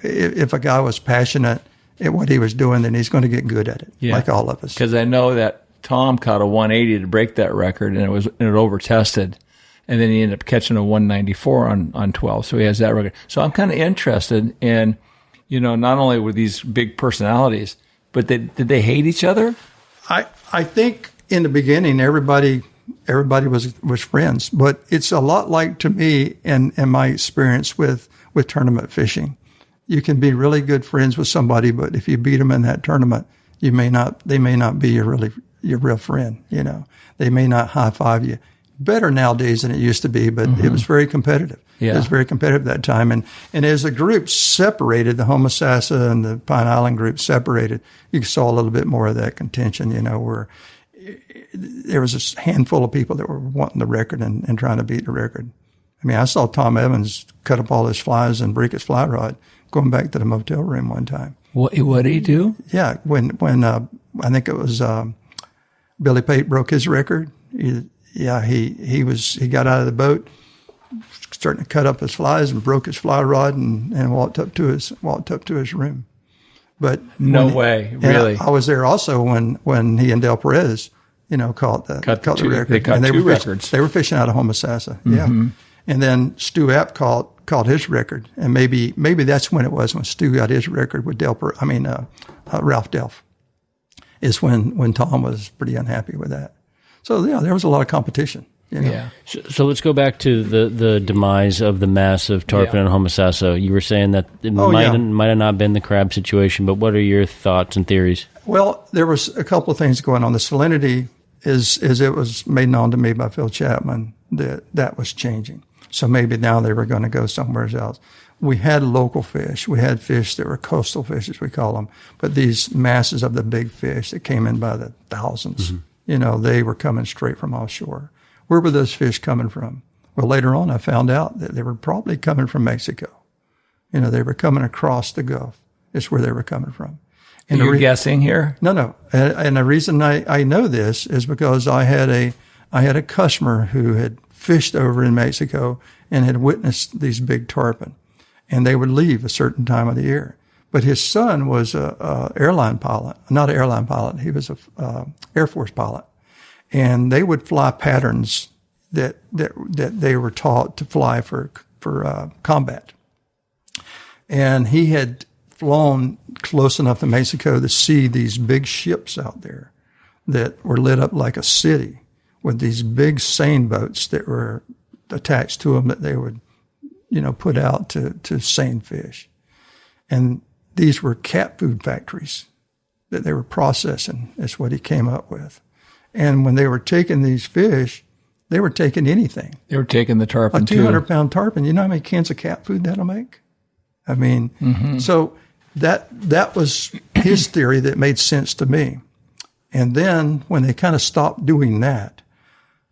If a guy was passionate at what he was doing, then he's going to get good at it, like all of us. Because I know that Tom caught a 180 to break that record, and it over-tested. And then he ended up catching a 194 on 12. So he has that record. So I'm kind of interested in, not only were these big personalities, but did they hate each other? I think in the beginning, everybody was friends, but it's a lot like, to me, in my experience with tournament fishing. You can be really good friends with somebody, but if you beat them in that tournament, they may not be your real friend. They may not high five you. Better nowadays than it used to be, but it was very competitive. Yeah. It was very competitive at that time. And as the groups separated, the Homosassa and the Pine Island group separated, you saw a little bit more of that contention, where there was a handful of people that were wanting the record and trying to beat the record. I mean, I saw Tom Evans cut up all his flies and break his fly rod going back to the motel room one time. What did he do? Yeah. When I think it was, Billy Pate broke his record. He got out of the boat, starting to cut up his flies, and broke his fly rod and walked up to his room. But no way, really. I was there also when he and Del Perez, caught the record. They caught two records. They were fishing out of Homosassa. Yeah. And then Stu App caught his record, and maybe that's when it was, when Stu got his record with Ralph Delf, is when Tom was pretty unhappy with that. So yeah, there was a lot of competition. Yeah. So let's go back to the demise of the massive Tarpon and Homosassa. You were saying that it might have not been the crab situation, but what are your thoughts and theories? Well, there was a couple of things going on. The salinity, as it was made known to me by Phil Chapman, that was changing. So maybe now they were going to go somewhere else. We had local fish. We had fish that were coastal fish, as we call them. But these masses of the big fish that came in by the thousands, they were coming straight from offshore. Where were those fish coming from? Well, later on, I found out that they were probably coming from Mexico. They were coming across the Gulf. It's where they were coming from. And you're guessing here? No. And the reason I know this is because I had a customer who had fished over in Mexico and had witnessed these big tarpon, and they would leave a certain time of the year. But his son was a airline pilot, not an airline pilot. He was a Air Force pilot, and they would fly patterns that they were taught to fly for combat. And he had flown close enough to Mexico to see these big ships out there that were lit up like a city, with these big seine boats that were attached to them that they would, put out to seine fish. And these were cat food factories that they were processing. That's what he came up with. And when they were taking these fish, they were taking anything. They were taking the tarpon, a 200-pound tarpon. You know how many cans of cat food that'll make? I mean, so that was his theory that made sense to me. And then when they kind of stopped doing that,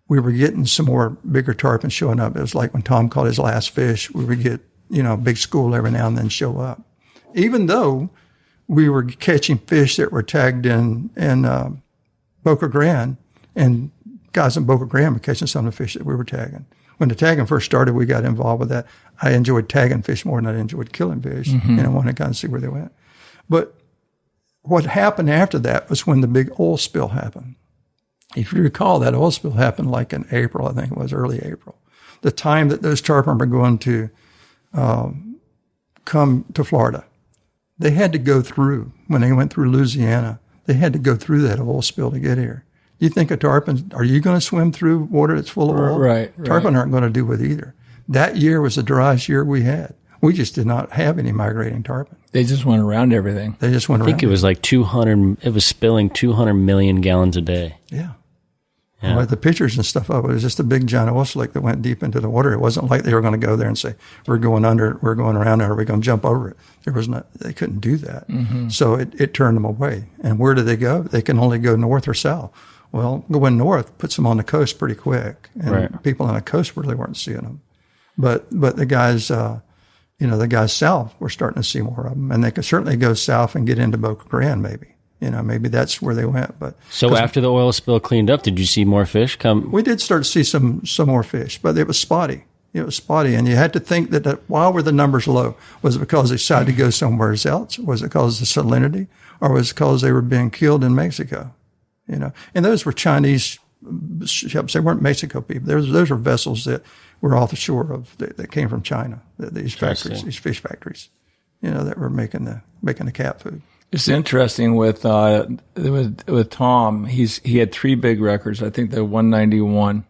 we were getting some more bigger tarpon showing up. It was like when Tom caught his last fish, we would get, a big school every now and then show up. Even though we were catching fish that were tagged in Boca Grande, and guys in Boca Grande were catching some of the fish that we were tagging. When the tagging first started, we got involved with that. I enjoyed tagging fish more than I enjoyed killing fish, and I wanted to kind of see where they went. But what happened after that was when the big oil spill happened. If you recall, that oil spill happened like in April, I think it was early April. The time that those tarpon were going to come to Florida. They had to go through, when they went through Louisiana, they had to go through that oil spill to get here. You think a tarpon, are you going to swim through water that's full of oil? Right. Tarpon aren't going to do it either. That year was the driest year we had. We just did not have any migrating tarpon. They just went around everything. They just went around. I think it was like 200, it was spilling 200 million gallons a day. Yeah. Well, the pictures and stuff of it was just a big giant oil slick that went deep into the water. It wasn't like they were going to go there and say, we're going under it, we're going around it, or we're going to jump over it. They couldn't do that. So it turned them away. And where do they go? They can only go north or south. Well, going north puts them on the coast pretty quick. And people on the coast really weren't seeing them. But the guys, the guys south were starting to see more of them. And they could certainly go south and get into Boca Grande maybe. Maybe that's where they went. But so after the oil spill cleaned up, did you see more fish come? We did start to see some more fish, but it was spotty. It was spotty, and you had to think that why were the numbers low? Was it because they decided to go somewhere else? Was it because of the salinity, or was it because they were being killed in Mexico? And those were Chinese ships. They weren't Mexico people. Those were vessels that were off the shore that came from China. These factories, these fish factories, that were making the cat food. It's interesting with Tom. He had 3 big records. I think the 191,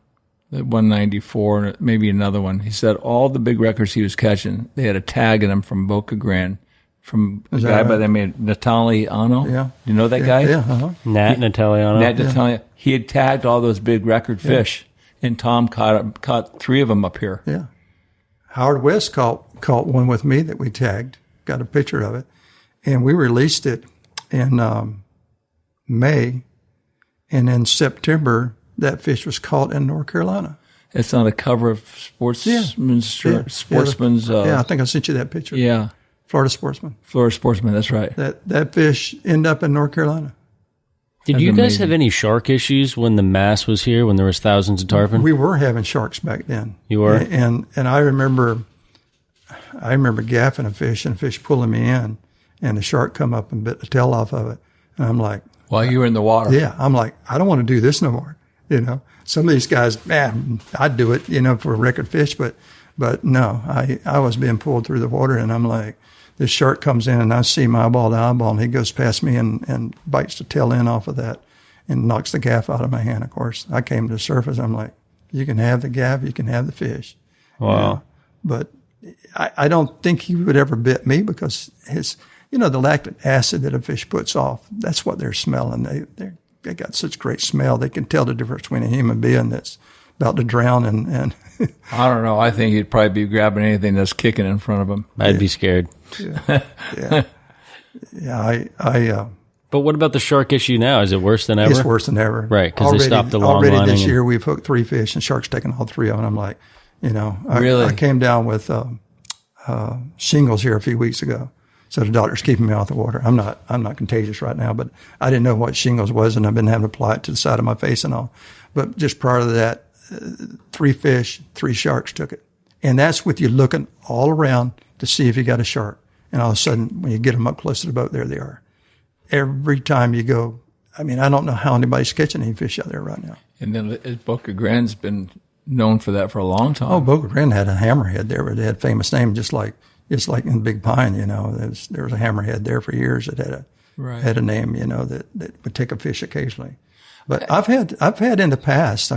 the 194, maybe another one. He said all the big records he was catching, they had a tag in them from Boca Grande, from a guy by the name of Nataliano. Yeah. You know that guy? Yeah. Uh-huh. Nat Nataliano. Nat Nataliano. He had tagged all those big record fish, and Tom caught 3 of them up here. Yeah. Howard West caught one with me that we tagged. Got a picture of it. And we released it in May, and in September, that fish was caught in North Carolina. It's on the cover of Sportsman's Sportsman's. I think I sent you that picture. Yeah, Florida Sportsman. Florida Sportsman. That's right. That fish ended up in North Carolina. Did you guys have any shark issues when the mass was here? When there was thousands of tarpon? We were having sharks back then. You were, and I remember gaffing a fish and a fish pulling me in. And the shark come up and bit the tail off of it. And I'm like... While you were in the water? Yeah. I'm like, I don't want to do this no more. Some of these guys, man, I'd do it, for a record fish. But no, I was being pulled through the water. And I'm like, this shark comes in and I see my eyeball to eyeball. And he goes past me and bites the tail end off of that and knocks the gaff out of my hand, of course. I came to the surface. I'm like, you can have the gaff, you can have the fish. Wow. But I don't think he would ever bit me because the lactic acid that a fish puts off, that's what they're smelling. They got such great smell. They can tell the difference between a human being that's about to drown and I don't know. I think he'd probably be grabbing anything that's kicking in front of him. I'd be scared. Yeah. But what about the shark issue now? Is it worse than ever? It's worse than ever. Right, because they stopped the long lining. Already this year we've hooked 3 fish and sharks taking all 3 of them. I'm like, Really? I came down with shingles here a few weeks ago. So the doctor's keeping me off the water. I'm not contagious right now, but I didn't know what shingles was, and I've been having to apply it to the side of my face and all. But just prior to that, 3 fish, 3 sharks took it. And that's with you looking all around to see if you got a shark. And all of a sudden, when you get them up close to the boat, there they are. Every time you go, I don't know how anybody's catching any fish out there right now. And then Boca Grande's been known for that for a long time. Oh, Boca Grande had a hammerhead there. They had a famous name, just like in Big Pine, there was a hammerhead there for years that had a name, that would take a fish occasionally. But I've had in the past,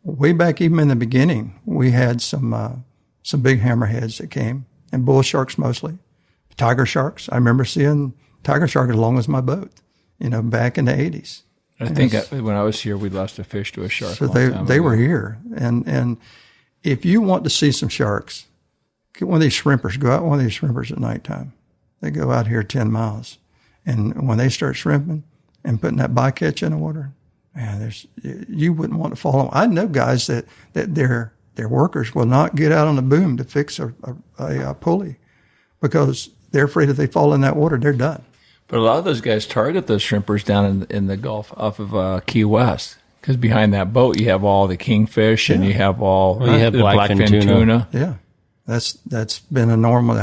way back even in the beginning, we had some big hammerheads that came, and bull sharks mostly, tiger sharks. I remember seeing tiger shark as long as my boat, back in the 80s. I think when I was here, we lost a fish to a shark. So they were here, and if you want to see some sharks, get one of these shrimpers. Go out one of these shrimpers at nighttime. They go out here 10 miles, and when they start shrimping and putting that bycatch in the water, man, you wouldn't want to follow them. I know guys that their workers will not get out on the boom to fix a pulley because they're afraid if they fall in that water, they're done. But a lot of those guys target those shrimpers down in the Gulf off of Key West, because behind that boat you have all the kingfish and you have all you have the blackfin tuna. Yeah, that's been a normal.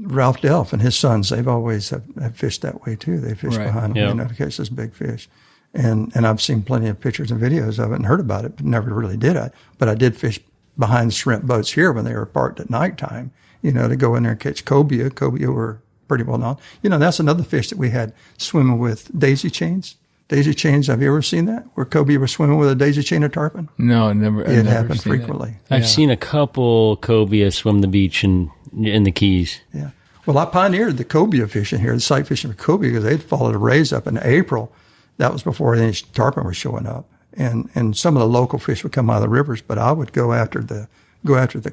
Ralph Delph and his sons, they've always have fished that way too. They fish behind them, to catch this big fish. And I've seen plenty of pictures and videos of it and heard about it, but never really did it. But I did fish behind the shrimp boats here when they were parked at nighttime, to go in there and catch cobia. Cobia were pretty well known. That's another fish that we had swimming with daisy chains. Daisy chains, have you ever seen that? Where cobia were swimming with a daisy chain of tarpon? No, never. It happened frequently. I've seen a couple cobia swim the beach in the Keys. Yeah. Well, I pioneered the cobia fishing here, the sight fishing for cobia, because they'd followed a raise up in April. That was before any tarpon was showing up. And some of the local fish would come out of the rivers, but I would go after the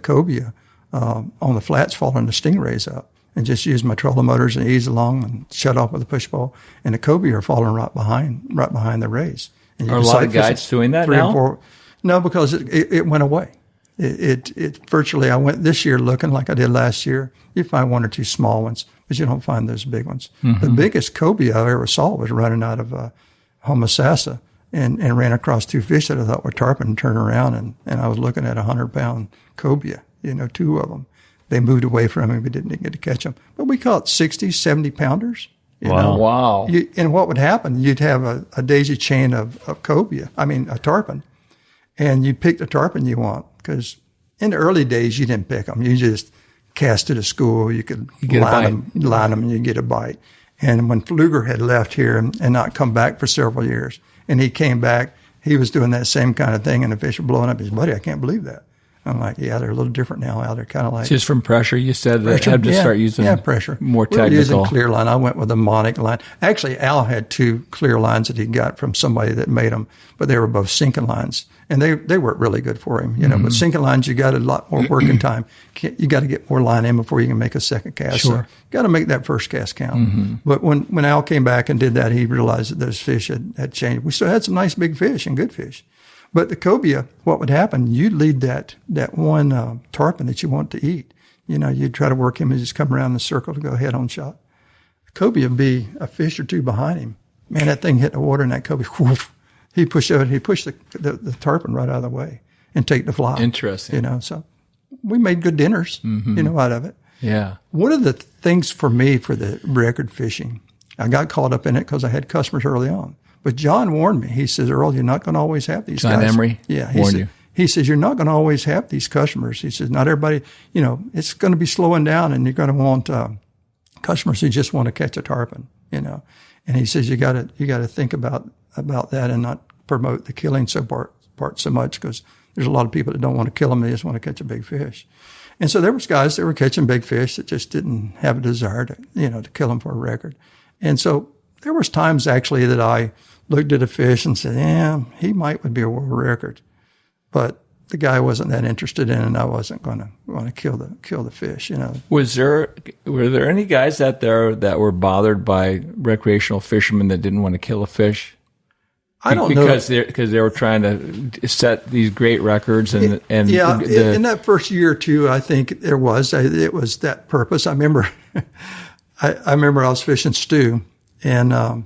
cobia on the flats following the stingrays up, and just use my trolling motors and ease along and shut off with a push pole. And the cobia are following right behind the rays. And are a lot of guides doing that now? No, because it went away. It virtually, I went this year looking like I did last year. You find 1 or 2 small ones, but you don't find those big ones. Mm-hmm. The biggest cobia I ever saw was running out of Homosassa and ran across 2 fish that I thought were tarpon and turned around, and I was looking at 100-pound cobia, 2 of them. They moved away from him. We didn't get to catch them. But we caught 60, 70 pounders, You Wow. know? Wow. And what would happen, you'd have a daisy chain of a tarpon, and you pick the tarpon you want, because in the early days, you didn't pick them. You just cast it to school. You could line them, and you get a bite. And when Pfluger had left here and not come back for several years, and he came back, he was doing that same kind of thing, and the fish were blowing up. He said, buddy, I can't believe that. I'm like, yeah, they're a little different now. They're kind of like... Just from pressure, you said that pressure, had to start using pressure. more We were technical. using clear line. I went with a monic line. Actually, Al had 2 clear lines that he got from somebody that made them, but they were both sinking lines. And they weren't really good for him, you know. But sinking lines, you got a lot more working time. You got to get more line in before you can make a second cast. Sure. So got to make that first cast count. But when Al came back and did that, he realized that those fish had changed. We still had some nice big fish and good fish. But the cobia, what would happen, you'd lead that one tarpon that you want to eat. You know, you'd try to work him and just come around the circle to go head-on shot. The cobia would be a fish or 2 behind him. Man, that thing hit the water, and that cobia, whoof, he pushed the tarpon right out of the way and take the fly. Interesting. You know, so we made good dinners, you know, out of it. Yeah. One of the things for me for the record fishing, I got caught up in it because I had customers early on. But John warned me. He says, Earle, you're not going to always have these guys. John Emery? Yeah. He says, you're not going to always have these customers. He says, not everybody, you know, it's going to be slowing down, and you're going to want customers who just want to catch a tarpon, you know. And he says, you got to think about that and not promote the killing part so much, because there's a lot of people that don't want to kill them. They just want to catch a big fish. And so there was guys that were catching big fish that just didn't have a desire to, you know, to kill them for a record. And so there was times actually that I looked at a fish and said, yeah, he would be a world record. But the guy wasn't that interested in it, and I wasn't going to kill the fish, you know. Were there any guys out there that were bothered by recreational fishermen that didn't want to kill a fish? I don't know. Because they were trying to set these great records and in that first year or two, I think it was that purpose. I remember I was fishing stew, and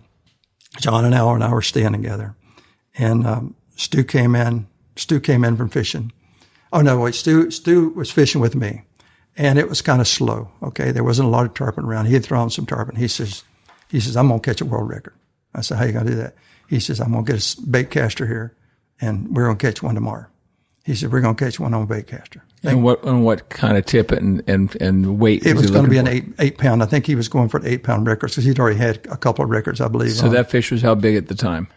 John and Al and I were staying together, and Stu came in from fishing. Oh no, wait, Stu was fishing with me, and it was kind of slow. Okay, there wasn't a lot of tarpon around. He had thrown some tarpon. He says, I'm gonna catch a world record. I said, how you gonna do that? He says, I'm gonna get a bait caster here, and we're gonna catch one tomorrow. He said, we're gonna catch one on a bait caster. And what kind of tip and weight? It was going to be an 8 pound. I think he was going for an 8 pound record because he'd already had a couple of records, I believe. So that fish was how big at the time?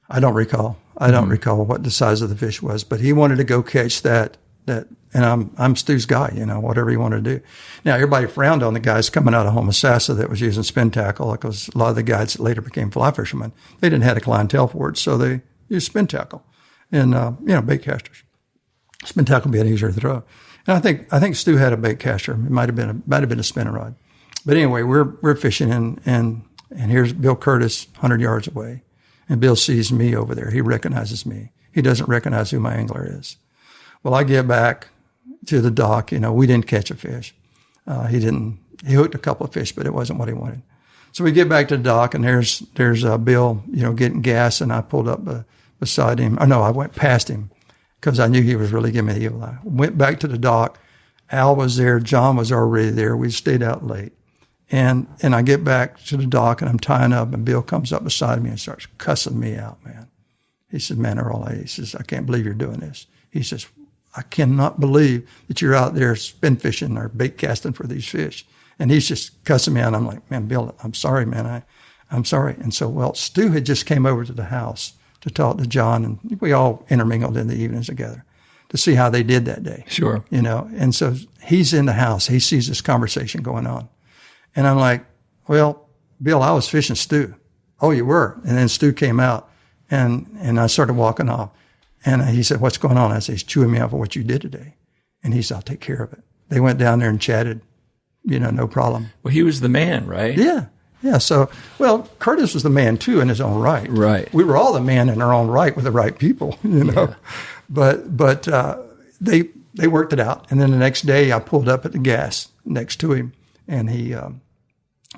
I don't recall. I don't recall what the size of the fish was, but he wanted to go catch that, and I'm Stu's guy, you know, whatever he wanted to do. Now, everybody frowned on the guys coming out of Homosassa that was using spin tackle, because a lot of the guys that later became fly fishermen, they didn't have a clientele for it, so they used spin tackle and, you know, bait casters. Spin tackle would be easier to throw. And I think Stu had a bait caster. It might have been a spinning rod. But anyway, we're fishing and here's Bill Curtis 100 yards away. And Bill sees me over there. He recognizes me. He doesn't recognize who my angler is. Well, I get back to the dock. You know, we didn't catch a fish. He hooked a couple of fish, but it wasn't what he wanted. So we get back to the dock, and there's Bill, you know, getting gas, and I pulled up beside him. Oh no, I went past him, because I knew he was really giving me the evil eye. Went back to the dock. Al was there. John was already there. We stayed out late. And I get back to the dock, and I'm tying up, and Bill comes up beside me and starts cussing me out, man. He said, man, Earle, he says, I can't believe you're doing this. He says, I cannot believe that you're out there spin fishing or bait casting for these fish. And he's just cussing me out. I'm like, man, Bill, I'm sorry, man. I'm sorry. And so, well, Stu had just came over to the house to talk to John, and we all intermingled in the evenings together to see how they did that day. Sure. You know, and so he's in the house. He sees this conversation going on. And I'm like, well, Bill, I was fishing Stu. Oh, you were? And then Stu came out, and I started walking off. And he said, what's going on? I said, he's chewing me out for what you did today. And he said, I'll take care of it. They went down there and chatted, you know, no problem. Well, he was the man, right? Yeah. Yeah. So, well, Curtis was the man too in his own right. Right. We were all the man in our own right with the right people, you know. Yeah. But they worked it out. And then the next day I pulled up at the gas next to him, and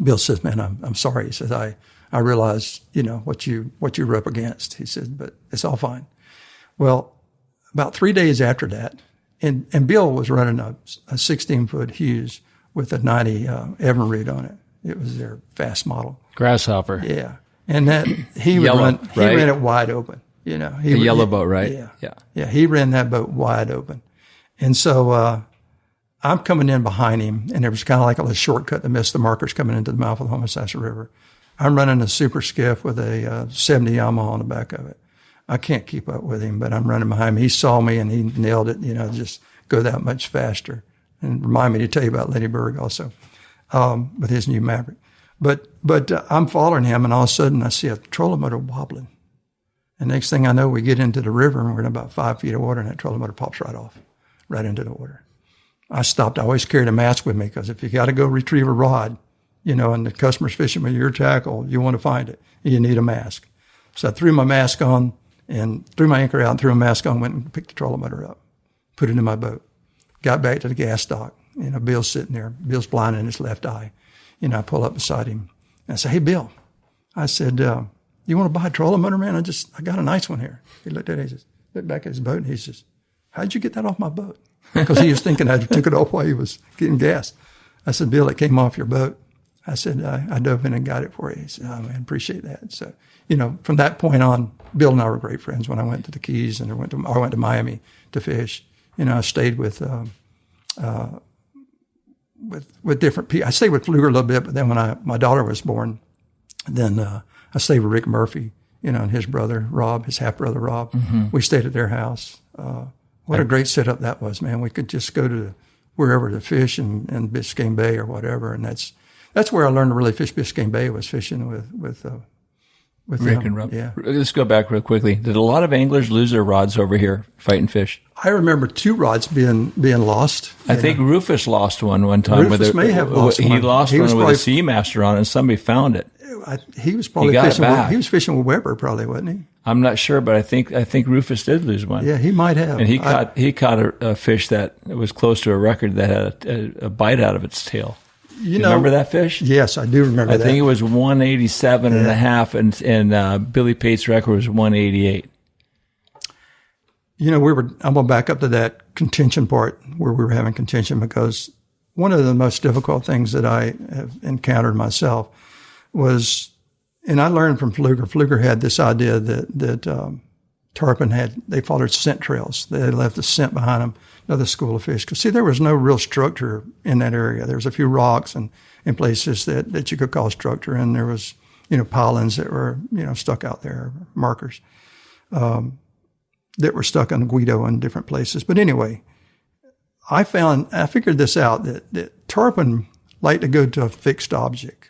Bill says, man, I'm sorry. He says, I realize, you know, what you were up against. He said, but it's all fine. Well, about 3 days after that, and Bill was running a 16-foot Hughes with a 90 Evinrude on it. It was their fast model. Grasshopper. Yeah. And that he Yellow, ran it wide open, you know. A yellow boat, right? Yeah. Yeah. He ran that boat wide open. And so, I'm coming in behind him, and there was kind of like a little shortcut to miss the markers coming into the mouth of the Homosassa River. I'm running a super skiff with a 70 Yamaha on the back of it. I can't keep up with him, but I'm running behind him. He saw me, and he nailed it, you know, just go that much faster. And remind me to tell you about Lenny Berg also, with his new Maverick. But I'm following him, and all of a sudden I see a trolling motor wobbling. And next thing I know, we get into the river, and we're in about 5 feet of water, and that trolling motor pops right off, right into the water. I stopped. I always carried a mask with me because if you got to go retrieve a rod, you know, and the customer's fishing with your tackle, you want to find it. You need a mask. So I threw my mask on and threw my anchor out and threw a mask on, went and picked the trolling motor up, put it in my boat, got back to the gas dock. You know, Bill's sitting there. Bill's blind in his left eye. You know, I pull up beside him. And I said, hey, Bill. I said, you want to buy a trolling motor, man? I got a nice one here. He looked at it. He says, looked back at his boat, and he says, how'd you get that off my boat? Because he was thinking I took it off while he was getting gas. I said, Bill, it came off your boat. I said, I dove in and got it for you. He said, oh, man, appreciate that. So, you know, from that point on, Bill and I were great friends. When I went to the Keys and I went to Miami to fish, you know, I stayed with different people. I stayed with Pfluger a little bit, but then when my daughter was born, then I stayed with Rick Murphy, you know, and his brother, Rob, his half-brother, Rob. Mm-hmm. We stayed at their house. What a great setup that was, man. We could just go to wherever to fish in Biscayne Bay or whatever. And that's where I learned to really fish Biscayne Bay, was fishing with Rick them. and Rob. Yeah. Let's go back real quickly. Did a lot of anglers lose their rods over here fighting fish? I remember 2 rods being lost. I think Rufus lost one time. Rufus may have lost one. He lost one with a Seamaster on it, and somebody found it. He was probably fishing. He was fishing with Weber, probably, wasn't he? I'm not sure, but I think Rufus did lose one. Yeah, he might have. And he caught a fish that was close to a record that had a bite out of its tail. You remember that fish? Yes, I do remember that. I think it was 187 and a half, and Billy Pate's record was 188. You know, I'm going to back up to that contention part where we were having contention, because one of the most difficult things that I have encountered myself was, and I learned from Pfluger. Pfluger had this idea that Tarpon they followed scent trails. They left a scent behind them, another school of fish. Because, see, there was no real structure in that area. There was a few rocks and places that you could call structure, and there was, you know, pilings that were, you know, stuck out there, markers that were stuck on Guido and different places. But anyway, I figured this out, that Tarpon like to go to a fixed object.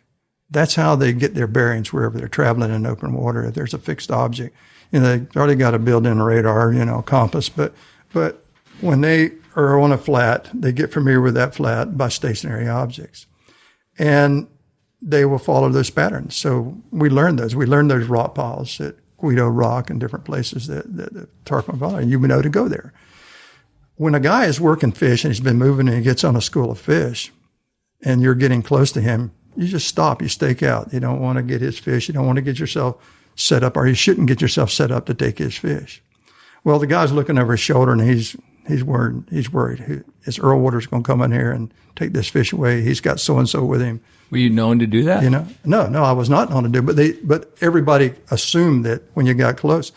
That's how they get their bearings wherever they're traveling in open water. If there's a fixed object, you know, they already got a built-in radar, you know, compass. But when they are on a flat, they get familiar with that flat by stationary objects, and they will follow those patterns. So we learned those. We learned those rock piles at Guido Rock and different places that Tarpon follow, and you know to go there. When a guy is working fish and he's been moving and he gets on a school of fish, and you're getting close to him, you just stop. You stake out. You don't want to get his fish. You don't want to get yourself set up, or you shouldn't get yourself set up to take his fish. Well, the guy's looking over his shoulder, and he's worried. Is Earle Waters going to come in here and take this fish away? He's got so-and-so with him. Were you known to do that? You know, no, I was not known to do it, but everybody assumed that when you got close.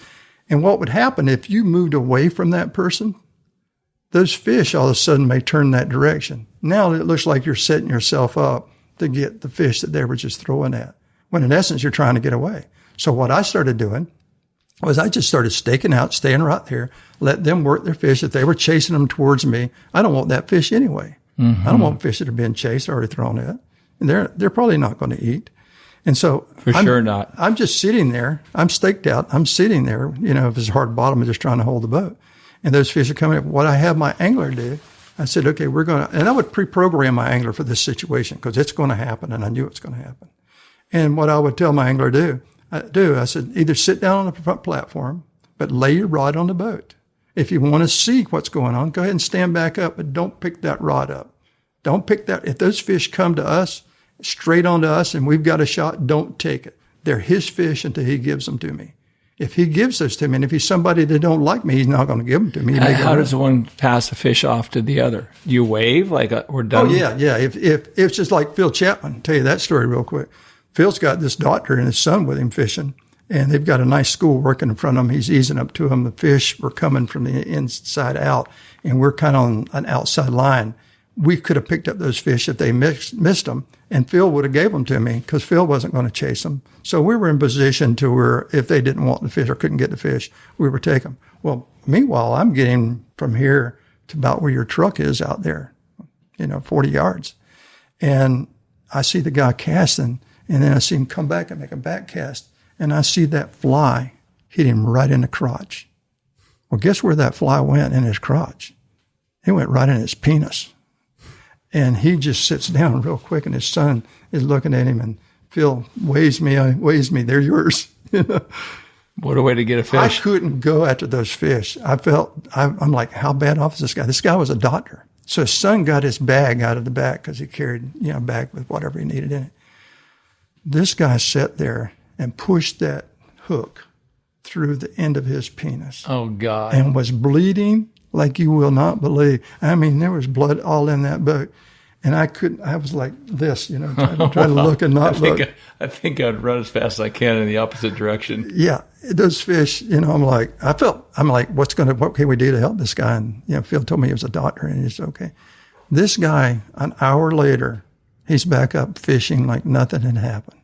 And what would happen if you moved away from that person, those fish all of a sudden may turn that direction. Now it looks like you're setting yourself up to get the fish that they were just throwing at, when in essence you're trying to get away. So what I started doing was I just started staking out, staying right there, let them work their fish. If they were chasing them towards me, I don't want that fish anyway. Mm-hmm. I don't want fish that are being chased or already thrown at. And they're probably not going to eat. And so I'm just sitting there. I'm staked out. I'm sitting there, you know, if it's hard bottom, I'm just trying to hold the boat. And those fish are coming up. What I have my angler do, I said, okay, and I would pre-program my angler for this situation, because it's going to happen, and I knew it's going to happen. And what I would tell my angler I said, either sit down on the front platform, but lay your rod on the boat. If you want to see what's going on, go ahead and stand back up, but don't pick that rod up. Don't pick that. If those fish come to us, straight onto us, and we've got a shot, don't take it. They're his fish until he gives them to me. If he gives those to me, and if he's somebody that don't like me, he's not going to give them to me. How does one pass a fish off to the other? Do you wave like we're done? Oh, yeah. If it's just like Phil Chapman, I'll tell you that story real quick. Phil's got this doctor and his son with him fishing, and they've got a nice school working in front of them. He's easing up to them. The fish were coming from the inside out, and we're kind of on an outside line. We could have picked up those fish if they missed them, and Phil would have gave them to me because Phil wasn't going to chase them. So we were in position to where if they didn't want the fish or couldn't get the fish, we would take them. Well, meanwhile, I'm getting from here to about where your truck is out there, 40 yards. And I see the guy casting, and then I see him come back and make a back cast, and I see that fly hit him right in the crotch. Well, guess where that fly went in his crotch? It went right in his penis. And he just sits down real quick, and his son is looking at him, and Phil waves me, they're yours. What a way to get a fish. I couldn't go after those fish. I'm like, how bad off is this guy? This guy was a doctor. So his son got his bag out of the back because he carried, a bag with whatever he needed in it. This guy sat there and pushed that hook through the end of his penis. Oh, God. And was bleeding like you will not believe. I mean, there was blood all in that boat. And I was like this, trying to look and not look. I think I'd run as fast as I can in the opposite direction. Yeah. Those fish, I'm like, what can we do to help this guy? And, Phil told me he was a doctor, and he said, okay. This guy, an hour later, he's back up fishing like nothing had happened.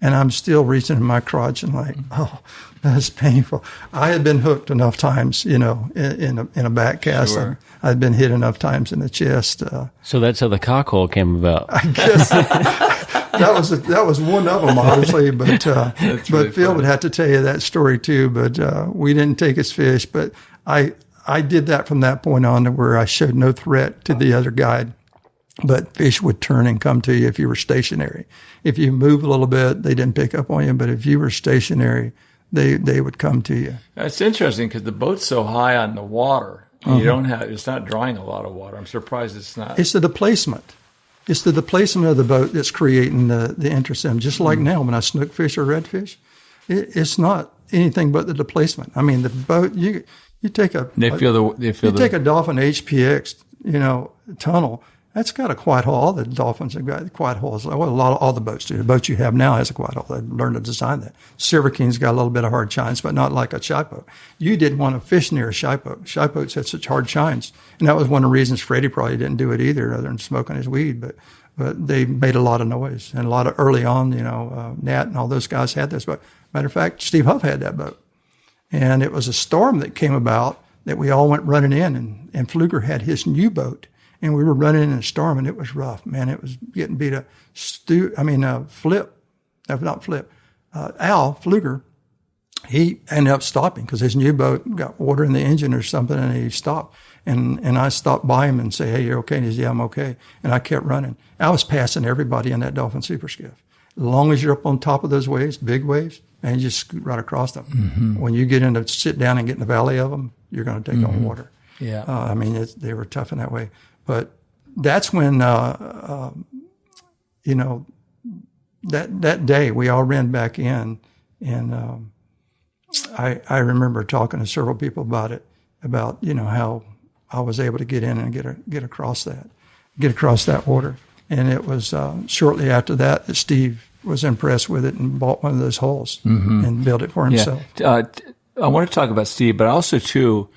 And I'm still reaching in my crotch and like, oh, that's painful. I had been hooked enough times, in a back cast. Sure. I'd been hit enough times in the chest. So that's how the cockhole came about. I guess that was one of them, honestly. But really Phil would have to tell you that story too. But we didn't take his fish. But I did that from that point on to where I showed no threat to the other guide. But fish would turn and come to you if you were stationary. If you move a little bit, they didn't pick up on you. But if you were stationary, they would come to you. That's interesting because the boat's so high on the water. It's not drawing a lot of water. I'm surprised it's not. It's the displacement. It's the displacement of the boat that's creating the interest in them. Just like now when I snook fish or redfish, it's not anything but the displacement. I mean, the boat, you take a dolphin HPX, tunnel. That's got a quiet hull. All the dolphins have got quiet hulls. Well, all the boats do. The boat you have now has a quiet hull. They learned to design that. Silver King's got a little bit of hard chines, but not like a shy boat. You didn't want to fish near a shy boat. Shy boats had such hard chines. And that was one of the reasons Freddie probably didn't do it either, other than smoking his weed. But they made a lot of noise. And a lot of early on, Nat and all those guys had this boat. Matter of fact, Steve Huff had that boat. And it was a storm that came about that we all went running in, and Pfluger had his new boat. And we were running in a storm, and it was rough, man. It was getting beat up. Al Pfluger, he ended up stopping because his new boat got water in the engine or something, and he stopped. And I stopped by him and say, hey, you're okay? And he said, yeah, I'm okay. And I kept running. I was passing everybody in that Dolphin Super Skiff. As long as you're up on top of those waves, big waves, and you just scoot right across them. Mm-hmm. When you get in to sit down and get in the valley of them, you're going to take on water. Yeah. They were tough in that way. But that's when, that day we all ran back in, and I remember talking to several people about it, how I was able to get in and get across that water. And it was shortly after that Steve was impressed with it and bought one of those hulls and built it for himself. Yeah. I want to talk about Steve, but I also too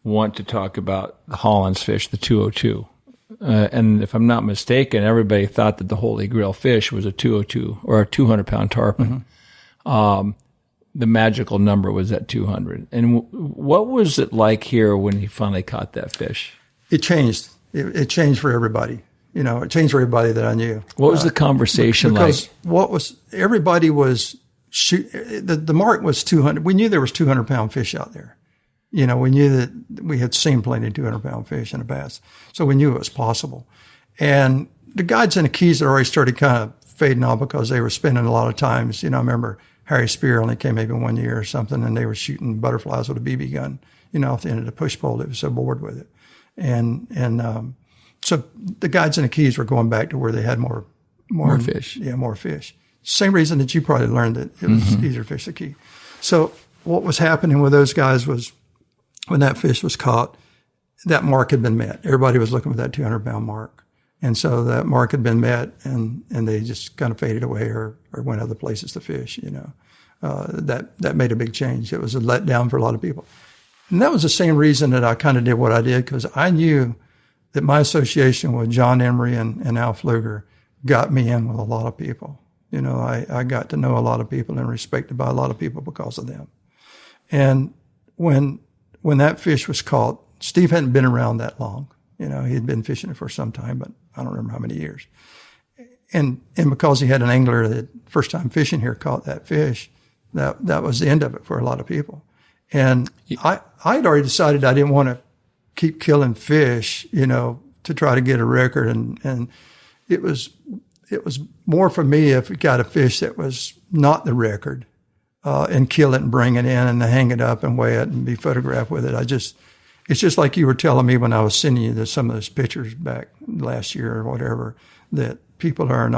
want to talk about Holland's fish, the 202. And if I'm not mistaken, everybody thought that the Holy Grail fish was a 202 or a 200-pound tarpon. Mm-hmm. The magical number was at 200. And what was it like here when he finally caught that fish? It changed. It changed for everybody. It changed for everybody that I knew. What was the conversation because everybody was the mark was 200. We knew there was 200-pound fish out there. We knew that we had seen plenty of 200-pound fish in the past. So we knew it was possible. And the guides in the Keys had already started kind of fading off because they were spending a lot of times. I remember Harry Spear only came maybe 1 year or something, and they were shooting butterflies with a BB gun, off the end of the push pole. They were so bored with it. And so the guides in the Keys were going back to where they had more fish. Yeah, more fish. Same reason that you probably learned that it was easier to fish the Key. So what was happening with those guys was when that fish was caught, that mark had been met. Everybody was looking for that 200-pound mark. And so that mark had been met, and they just kind of faded away or went other places to fish, That made a big change. It was a letdown for a lot of people. And that was the same reason that I kind of did what I did, because I knew that my association with John Emery and Al Pfluger got me in with a lot of people. I got to know a lot of people and respected by a lot of people because of them. And when that fish was caught, Steve hadn't been around that long. He had been fishing it for some time, but I don't remember how many years. And because he had an angler that first time fishing here caught that fish, that was the end of it for a lot of people. And I had already decided I didn't want to keep killing fish, to try to get a record. And it was more for me if we got a fish that was not the record, and kill it and bring it in and hang it up and weigh it and be photographed with it. It's just like you were telling me when I was sending you some of those pictures back last year or whatever, that people they're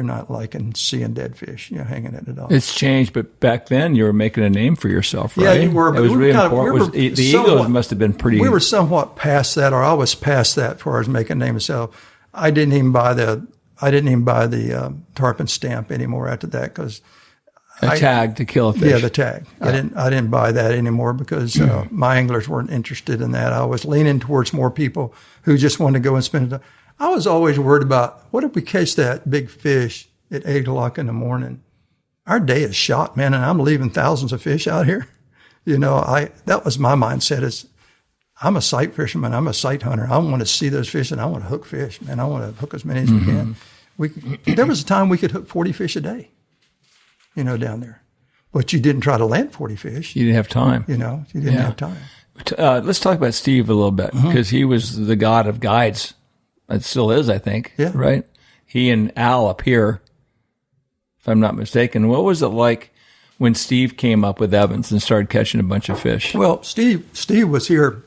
not liking seeing dead fish, hanging at the dock. It's changed, but back then you were making a name for yourself, right? Yeah, you were. It was really important. The egos must have been pretty. We were somewhat past that, or I was past that as far as making a name myself. I didn't even buy the Tarpon stamp anymore after that, because a tag to kill a fish. Yeah, the tag. Yeah. I didn't buy that anymore because my anglers weren't interested in that. I was leaning towards more people who just wanted to go and spend it. I was always worried about, what if we catch that big fish at 8 o'clock in the morning? Our day is shot, man, and I'm leaving thousands of fish out here. That was my mindset. Is I'm a sight fisherman. I'm a sight hunter. I want to see those fish, and I want to hook fish, man. I want to hook as many as we can. There was a time we could hook 40 fish a day, down there. But you didn't try to land 40 fish. You didn't have time. You didn't have time. Let's talk about Steve a little bit, because he was the god of guides. It still is, I think. Yeah. Right? He and Al up here, if I'm not mistaken. What was it like when Steve came up with Evans and started catching a bunch of fish? Well, Steve was here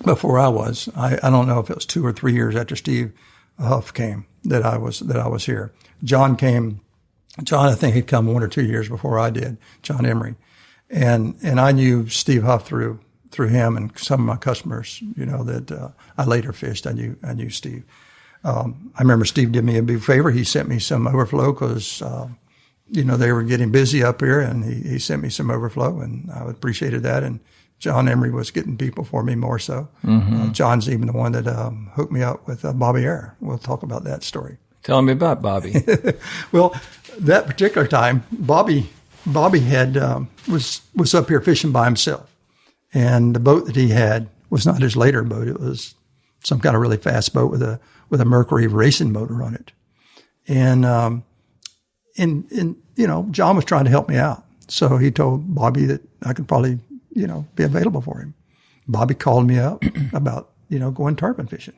before I was. I don't know if it was 2 or 3 years after Steve Huff came that I was here. John, I think he'd come 1 or 2 years before I did, John Emery. And I knew Steve Huff through him and some of my customers, that I later fished. I knew Steve. I remember Steve did me a big favor. He sent me some overflow because, they were getting busy up here, and he sent me some overflow, and I appreciated that. And John Emery was getting people for me more so. John's even the one that hooked me up with Bobby Earle. We'll talk about that story. Tell me about Bobby. Well, that particular time, Bobby had was up here fishing by himself, and the boat that he had was not his later boat. It was some kind of really fast boat with a Mercury racing motor on it, and John was trying to help me out, so he told Bobby that I could probably be available for him. Bobby called me up about going tarpon fishing.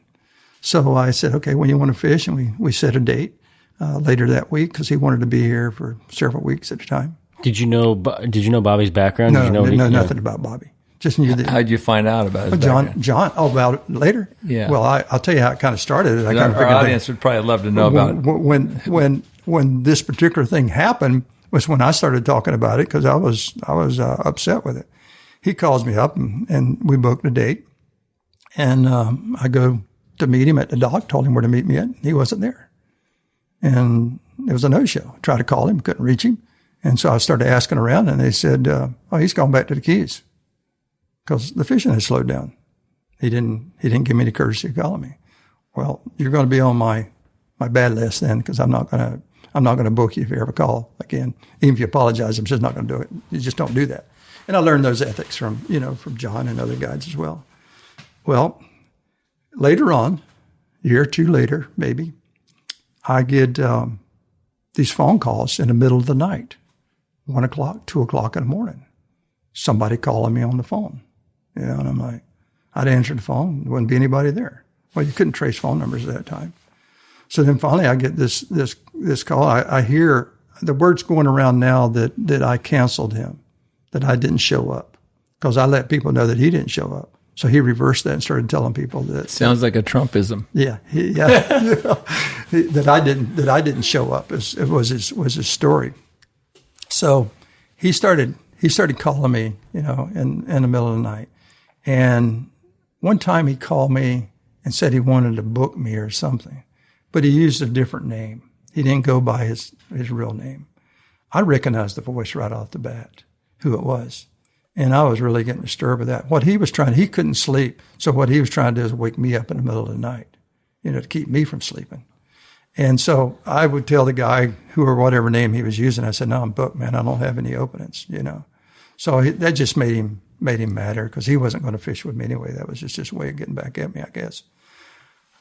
So I said, okay, when you want to fish? And we set a date later that week because he wanted to be here for several weeks at a time. Did you know Bobby's background? No, did you know didn't know nothing about Bobby. Just knew that. How'd you find out about his background? John, about it later? Yeah. Well, I'll tell you how it kind of started. Our audience would probably love to know about it. When this particular thing happened was when I started talking about it because I was upset with it. He calls me up and we booked a date, and I go to meet him at the dock, told him where to meet me at. He wasn't there. And it was a no-show. I tried to call him, couldn't reach him. And so I started asking around, and they said, he's gone back to the Keys because the fishing had slowed down. He didn't give me the courtesy of calling me. Well, you're going to be on my bad list then because I'm not going to book you if you ever call again. Even if you apologize, I'm just not going to do it. You just don't do that. And I learned those ethics from John and other guides as well. Well, later on, a year or two later, maybe, I get these phone calls in the middle of the night, 1 o'clock, 2 o'clock in the morning. Somebody calling me on the phone. And I'm like, I'd answer the phone. There wouldn't be anybody there. Well, you couldn't trace phone numbers at that time. So then finally I get this call. I hear the word's going around now that I canceled him, that I didn't show up because I let people know that he didn't show up. So he reversed that and started telling people that sounds like a Trumpism. Yeah, that I didn't show up. It was his story. So he started he started calling me, in the middle of the night. And one time he called me and said he wanted to book me or something, but he used a different name. He didn't go by his real name. I recognized the voice right off the bat, who it was. And I was really getting disturbed with that. He couldn't sleep. So what he was trying to do is wake me up in the middle of the night, to keep me from sleeping. And so I would tell the guy, who or whatever name he was using, I said, no, I'm booked, man. I don't have any openings, So that just made him madder because he wasn't going to fish with me anyway. That was just his way of getting back at me, I guess.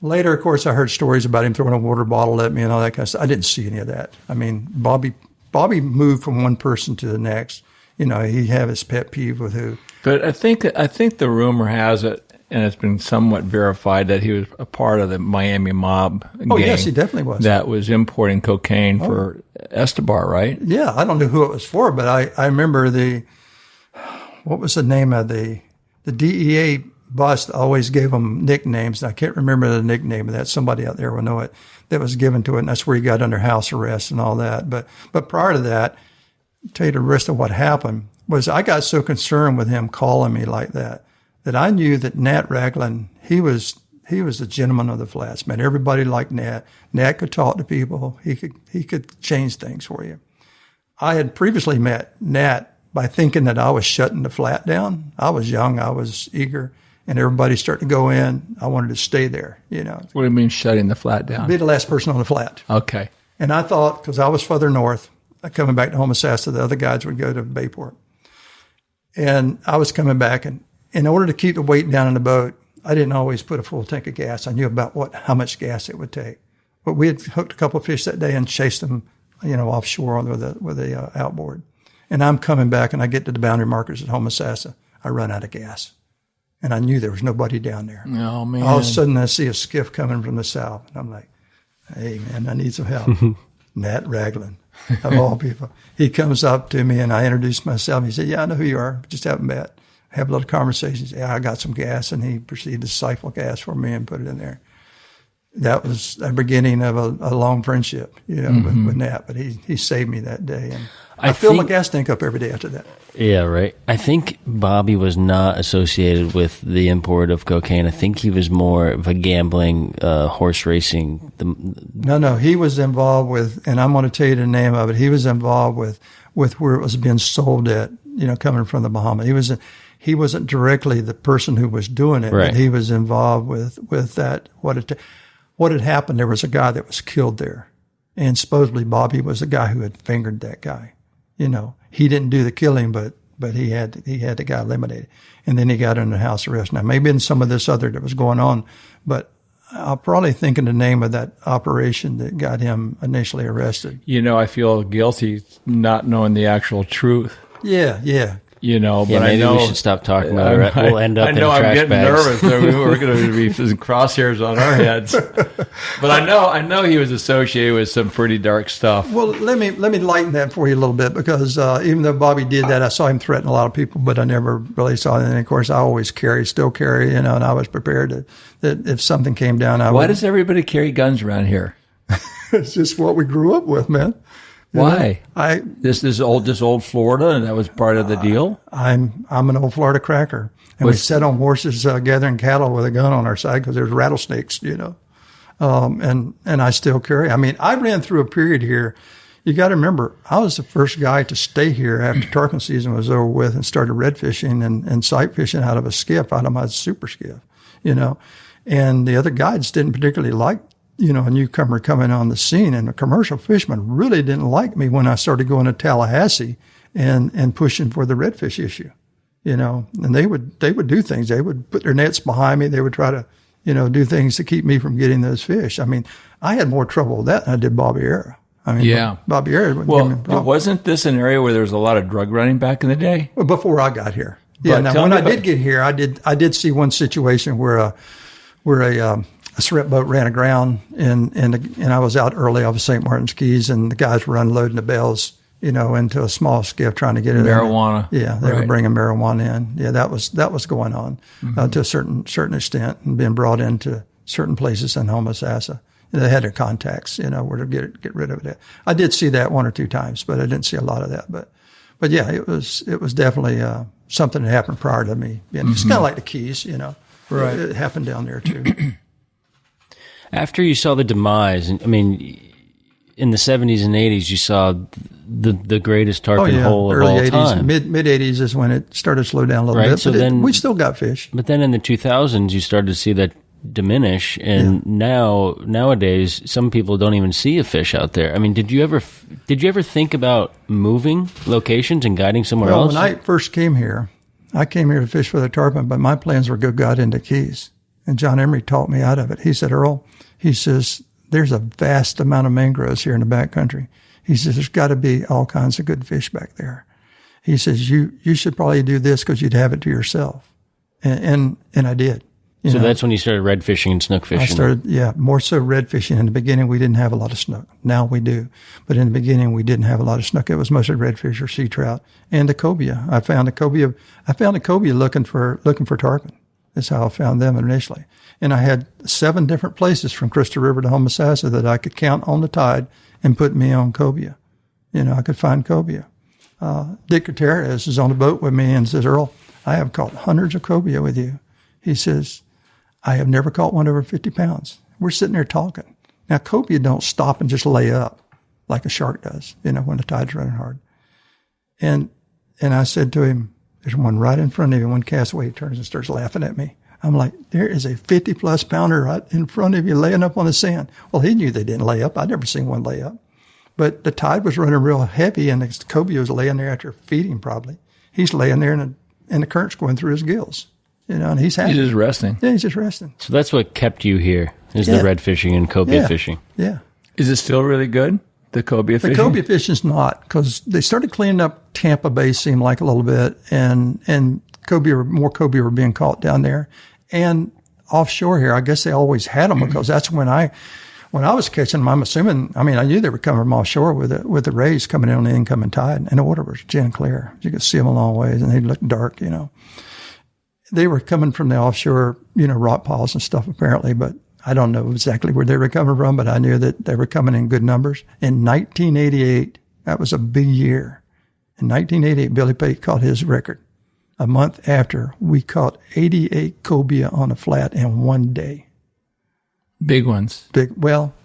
Later, of course, I heard stories about him throwing a water bottle at me and all that kind of stuff. I didn't see any of that. I mean, Bobby moved from one person to the next. He'd have his pet peeve with who. But I think the rumor has it, and it's been somewhat verified, that he was a part of the Miami mob gang. Oh, yes, he definitely was. That was importing cocaine for Escobar, right? Yeah, I don't know who it was for, but I remember what was the name of the DEA boss always gave him nicknames, and I can't remember the nickname of that. Somebody out there will know it, that was given to it, and that's where he got under house arrest and all that. But prior to that, I'll tell you the rest of what happened was I got so concerned with him calling me like that I knew that Nat Ragland, he was the gentleman of the flats, man. Everybody liked Nat. Nat could talk to people. He could change things for you. I had previously met Nat by thinking that I was shutting the flat down. I was young. I was eager. And everybody started to go in. I wanted to stay there, What do you mean shutting the flat down? Be the last person on the flat. Okay. And I thought, because I was further north, coming back to Homosassa, the other guys would go to Bayport. And I was coming back, and in order to keep the weight down in the boat, I didn't always put a full tank of gas. I knew about how much gas it would take. But we had hooked a couple of fish that day and chased them, offshore with a outboard. And I'm coming back, and I get to the boundary markers at Homosassa. I run out of gas. And I knew there was nobody down there. Oh, man. All of a sudden, I see a skiff coming from the south. And I'm like, hey, man, I need some help. Nat Ragland, of all people. He comes up to me, and I introduced myself. He said, yeah, I know who you are. Just haven't met. Have a little conversation. Yeah, I got some gas. And he proceeded to siphon gas for me and put it in there. That was the beginning of a long friendship, with Nat. But he saved me that day. And I filled my gas tank up every day after that. Yeah, right. I think Bobby was not associated with the import of cocaine. I think he was more of a gambling, horse racing. No, he was involved with, and I'm going to tell you the name of it. He was involved with where it was being sold at, coming from the Bahamas. He wasn't directly the person who was doing it, right. But he was involved with that. What had happened? There was a guy that was killed there, and supposedly Bobby was the guy who had fingered that guy. He didn't do the killing, but he had the guy eliminated, and then he got under house arrest. Now, maybe in some of this other that was going on, but I'll probably think of the name of that operation that got him initially arrested. I feel guilty not knowing the actual truth. Yeah. But maybe I know we should stop talking about it. We'll end up in trash bags. I'm getting nervous. We're going to be some crosshairs on our heads. But I know he was associated with some pretty dark stuff. Well, let me lighten that for you a little bit, because even though Bobby did that, I saw him threaten a lot of people, but I never really saw it. And of course, I always still carry, and I was prepared that if something came down, Why does everybody carry guns around here? It's just what we grew up with, man. Why? This old Florida, and that was part of the deal. I'm an old Florida cracker, and we sat on horses gathering cattle with a gun on our side because there's rattlesnakes, and I still carry. I mean, I ran through a period here. You got to remember, I was the first guy to stay here after tarpon season was over with and started red fishing and sight fishing out of a skiff, out of my super skiff, and the other guides didn't particularly like a newcomer coming on the scene, and the commercial fishermen really didn't like me when I started going to Tallahassee and pushing for the redfish issue, and they would do things. They would put their nets behind me. They would try to, do things to keep me from getting those fish. I mean, I had more trouble with that than I did Bobby Earle. I mean, yeah. Bobby Earle would give me a problem. Wasn't this an area where there was a lot of drug running back in the day? Well, before I got here. Yeah. Now, when I did get here, I did see one situation where a shrimp boat ran aground, and I was out early off of St. Martin's Keys, and the guys were unloading the bells, into a small skiff trying to get it marijuana. Yeah, they were bringing marijuana in. Yeah, that was going on to a certain extent, and being brought into certain places in Homosassa. They had their contacts, where to get rid of it. I did see that one or two times, but I didn't see a lot of that. But yeah, it was definitely something that happened prior to me. It's kind of like the Keys, Right. It happened down there too. After you saw the demise, I mean, in the 70s and 80s, you saw the greatest tarpon hole of early all 80s, time. mid 80s is when it started to slow down a little Right, bit. so But then- we still got fish. But then in the 2000s, you started to see that diminish, and nowadays, some people don't even see a fish out there. I mean, did you ever think about moving locations and guiding somewhere Well, else? when I first came here, I came here to fish for the tarpon, but my plans were to go guide into Keys. And John Emery talked me out of it. He said, Earle, he says, there's a vast amount of mangroves here in the backcountry. He says, there's got to be all kinds of good fish back there. He says, you should probably do this because you'd have it to yourself. And I did. So that's when you started red fishing and snook fishing. I started, more so red fishing. In the beginning, we didn't have a lot of snook. Now we do. But in the beginning, we didn't have a lot of snook. It was mostly redfish or sea trout and the cobia. I found a cobia looking for tarpon. That's how I found them initially. And I had 7 different places from Crystal River to Homosassa that I could count on the tide and put me on cobia. I could find cobia. Dick Gutierrez is on the boat with me and says, Earle, I have caught hundreds of cobia with you. He says, I have never caught one over 50 pounds. We're sitting there talking. Now, cobia don't stop and just lay up like a shark does, when the tide's running hard. And I said to him, there's one right in front of you. One castaway, he turns and starts laughing at me. I'm like, there is a 50-plus pounder right in front of you laying up on the sand. Well, he knew they didn't lay up. I'd never seen one lay up. But the tide was running real heavy, and the cobia was laying there after feeding probably. He's laying there, and the current's going through his gills. And he's happy. He's just resting. Yeah, he's just resting. So that's what kept you here, is the red fishing and cobia fishing. Yeah. Is it still really good? The cobia fishing? The cobia fishing's not, because they started cleaning up Tampa Bay, seemed like a little bit, and more cobia were being caught down there. And offshore here, I guess they always had them because that's when I was catching them. I'm assuming, I knew they were coming from offshore with the rays coming in on the incoming tide, and the water was gin clear. You could see them a long ways, and they looked dark, They were coming from the offshore, rock piles and stuff apparently, but I don't know exactly where they were coming from, but I knew that they were coming in good numbers. In 1988, that was a big year. In 1988, Billy Pate caught his record. A month after, we caught 88 cobia on a flat in one day. Big ones.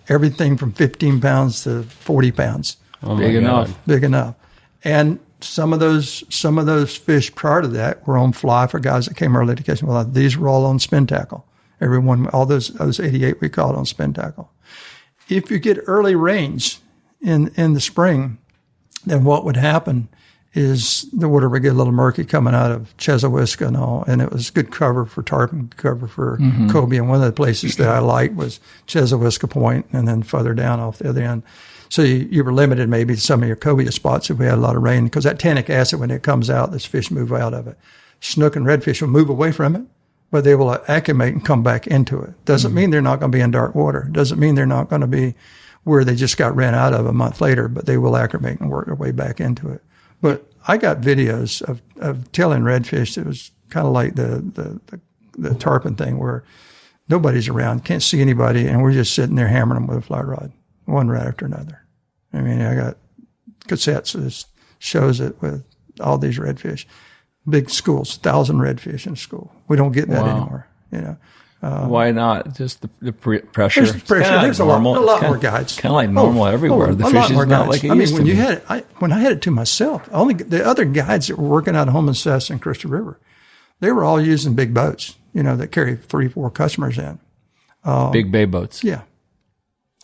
Everything from 15 pounds to 40 pounds. Oh Big enough. Big enough. And some of those fish prior to that were on fly for guys that came early to catch them. Well, these were all on spin tackle. All those 88 we caught on spin tackle. If you get early rains in the spring, then what would happen is the water would get a little murky coming out of Chesawisca and all, and it was good cover for tarpon, cover for cobia. And one of the places that I liked was Chesawisca Point, and then further down off the other end. So you were limited maybe to some of your cobia spots if we had a lot of rain, because that tannic acid, when it comes out, those fish move out of it. Snook and redfish will move away from it, but they will acclimate and come back into it. Doesn't mean they're not going to be in dark water. Doesn't mean they're not going to be where they just got ran out of a month later, but they will acclimate and work their way back into it. But I got videos of tailing redfish that was kind of like the tarpon thing, where nobody's around, can't see anybody, and we're just sitting there hammering them with a fly rod, one right after another. I got cassettes that shows it with all these redfish. Big schools, 1,000 redfish in a school. We don't get that anymore, Why not? Just the pressure. There's pressure. There's a lot more guides. Kind of like normal everywhere. The fish is not like it used to be. When I had it to myself, the other guides that were working out of Homosassa and Crystal River, they were all using big boats, that carry 3-4 customers in. Big bay boats. Yeah.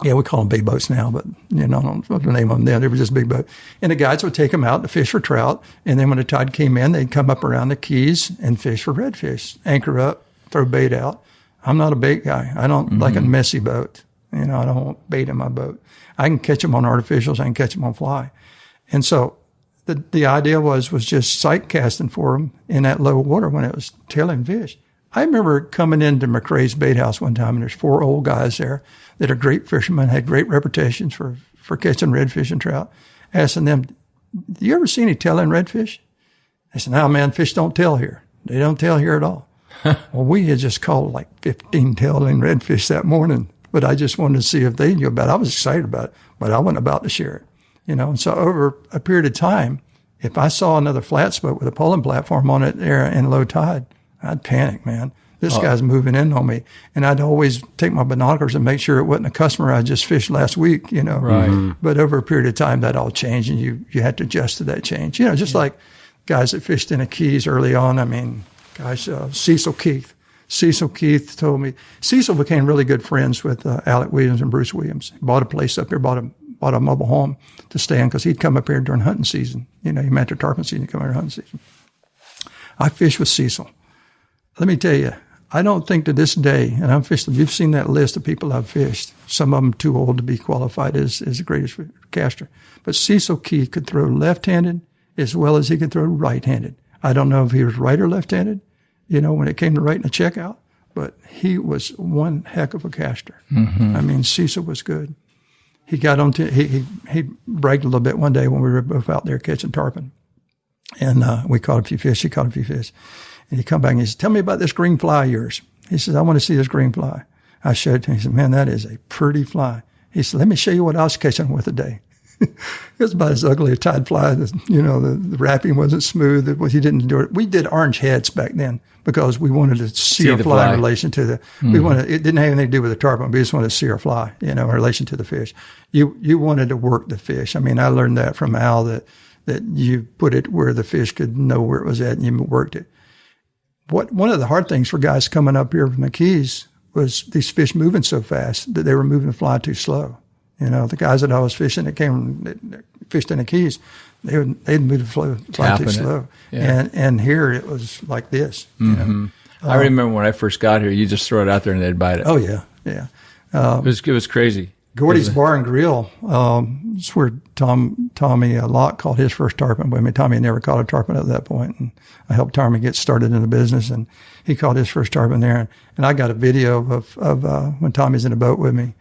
Yeah, we call them bay boats now, but I don't know what the name of them then. They were just big boats. And the guides would take them out to fish for trout. And then when the tide came in, they'd come up around the keys and fish for redfish, anchor up, throw bait out. I'm not a bait guy. I don't like a messy boat. I don't want bait in my boat. I can catch them on artificials. I can catch them on fly. And so the idea was just sight casting for them in that low water when it was tailing fish. I remember coming into McRae's bait house one time, and there's 4 old guys there that are great fishermen, had great reputations for catching redfish and trout, asking them, do you ever see any tailing redfish? I said, no, man, fish don't tail here. They don't tail here at all. Well, we had just caught like 15 tailing redfish that morning, but I just wanted to see if they knew about it. I was excited about it, but I wasn't about to share it, And so over a period of time, If I saw another flat boat with a polling platform on it there in low tide, I'd panic, man. This guy's moving in on me. And I'd always take my binoculars and make sure it wasn't a customer I just fished last week, you know. Right. But over a period of time, that all changed, and you had to adjust to that change. You know, just like guys that fished in the Keys early on. I mean, guys, Cecil Keith. Cecil Keith told me, Cecil became really good friends with Alec Williams and Bruce Williams. He bought a place up here, bought a mobile home to stay in because he'd come up here during hunting season. You know, he meant the tarpon season, he'd come here hunting season. I fished with Cecil. Let me tell you, I don't think to this day, and I've fished, you've seen that list of people I've fished. Some of them too old to be qualified as the greatest caster. But Cecil Keith could throw left-handed as well as he could throw right-handed. I don't know if he was right or left-handed, you know, when it came to writing a checkout, but he was one heck of a caster. Mm-hmm. I mean, Cecil was good. He got on he bragged a little bit one day when we were both out there catching tarpon. And we caught a few fish. He caught a few fish. And he come back and he said, tell me about this green fly of yours. He says, I want to see this green fly. I showed it to him. He said, man, that is a pretty fly. He said, let me show you what I was catching with today. It was about as ugly a tide fly. You know, the wrapping wasn't smooth. He didn't do it. We did orange heads back then because we wanted to see a fly in relation to the, it didn't have anything to do with the tarpon. We just wanted to see our fly, you know, in relation to the fish. You wanted to work the fish. I mean, I learned that from Al that you put it where the fish could know where it was at and you worked it. One of the hard things for guys coming up here from the Keys was these fish moving so fast that they were moving the fly too slow. You know, the guys that I was fishing that fished in the Keys, they'd move the fly too slow. Yeah. And here it was like this. Mm-hmm. You know? I remember when I first got here, you just throw it out there and they'd bite it. Oh yeah, yeah. It was crazy. Gordy's Bar and Grill. It's where Tommy Locke caught his first tarpon with me. Tommy had never caught a tarpon at that point, and I helped Tommy get started in the business, and he caught his first tarpon there. And I got a video of when Tommy's in a boat with me,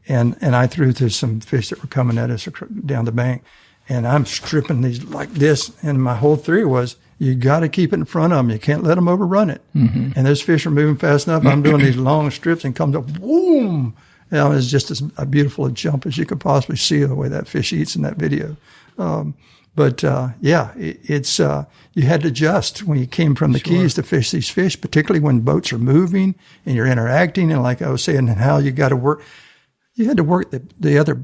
and I threw to some fish that were coming at us down the bank, and I'm stripping these like this, and my whole theory was you got to keep it in front of them. You can't let them overrun it. Mm-hmm. And those fish are moving fast enough. I'm doing these long strips, and comes up, boom. You know, it's just as a beautiful a jump as you could possibly see the way that fish eats in that video. It's you had to adjust when you came from the Keys to fish these fish, particularly when boats are moving and you're interacting. And like I was saying, how you got to work, you had to work the other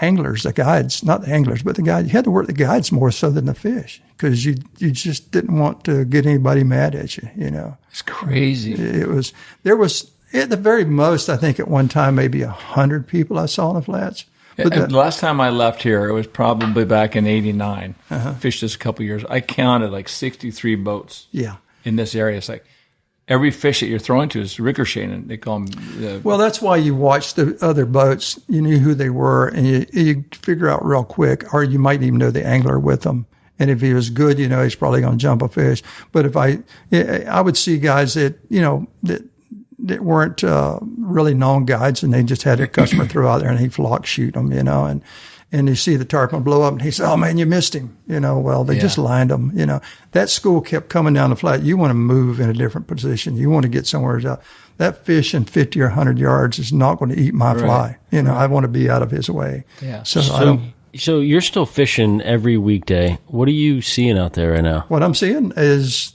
anglers, the guides, not the anglers, but the guides. You had to work the guides more so than the fish because you just didn't want to get anybody mad at you. You know, it's crazy. There was. At the very most, I think at one time, maybe 100 people I saw in the flats. But the last time I left here, it was probably back in '89. Fished this a couple of years. I counted like 63 boats in this area. It's like every fish that you're throwing to is ricocheting. They call them. Well, that's why you watched the other boats. You knew who they were, and you figure out real quick, or you might even know the angler with them. And if he was good, you know, he's probably going to jump a fish. But if I would see guys that, you know, that weren't really known guides, and they just had a customer throw out there and he'd flock shoot them, you know, and you see the tarpon blow up and he said, oh man, you missed him. You know, well, they just lined him, you know. That school kept coming down the flat. You want to move in a different position. You want to get somewhere else. That fish in 50 or 100 yards is not going to eat my fly. You know, I want to be out of his way. Yeah. So you're still fishing every weekday. What are you seeing out there right now? What I'm seeing is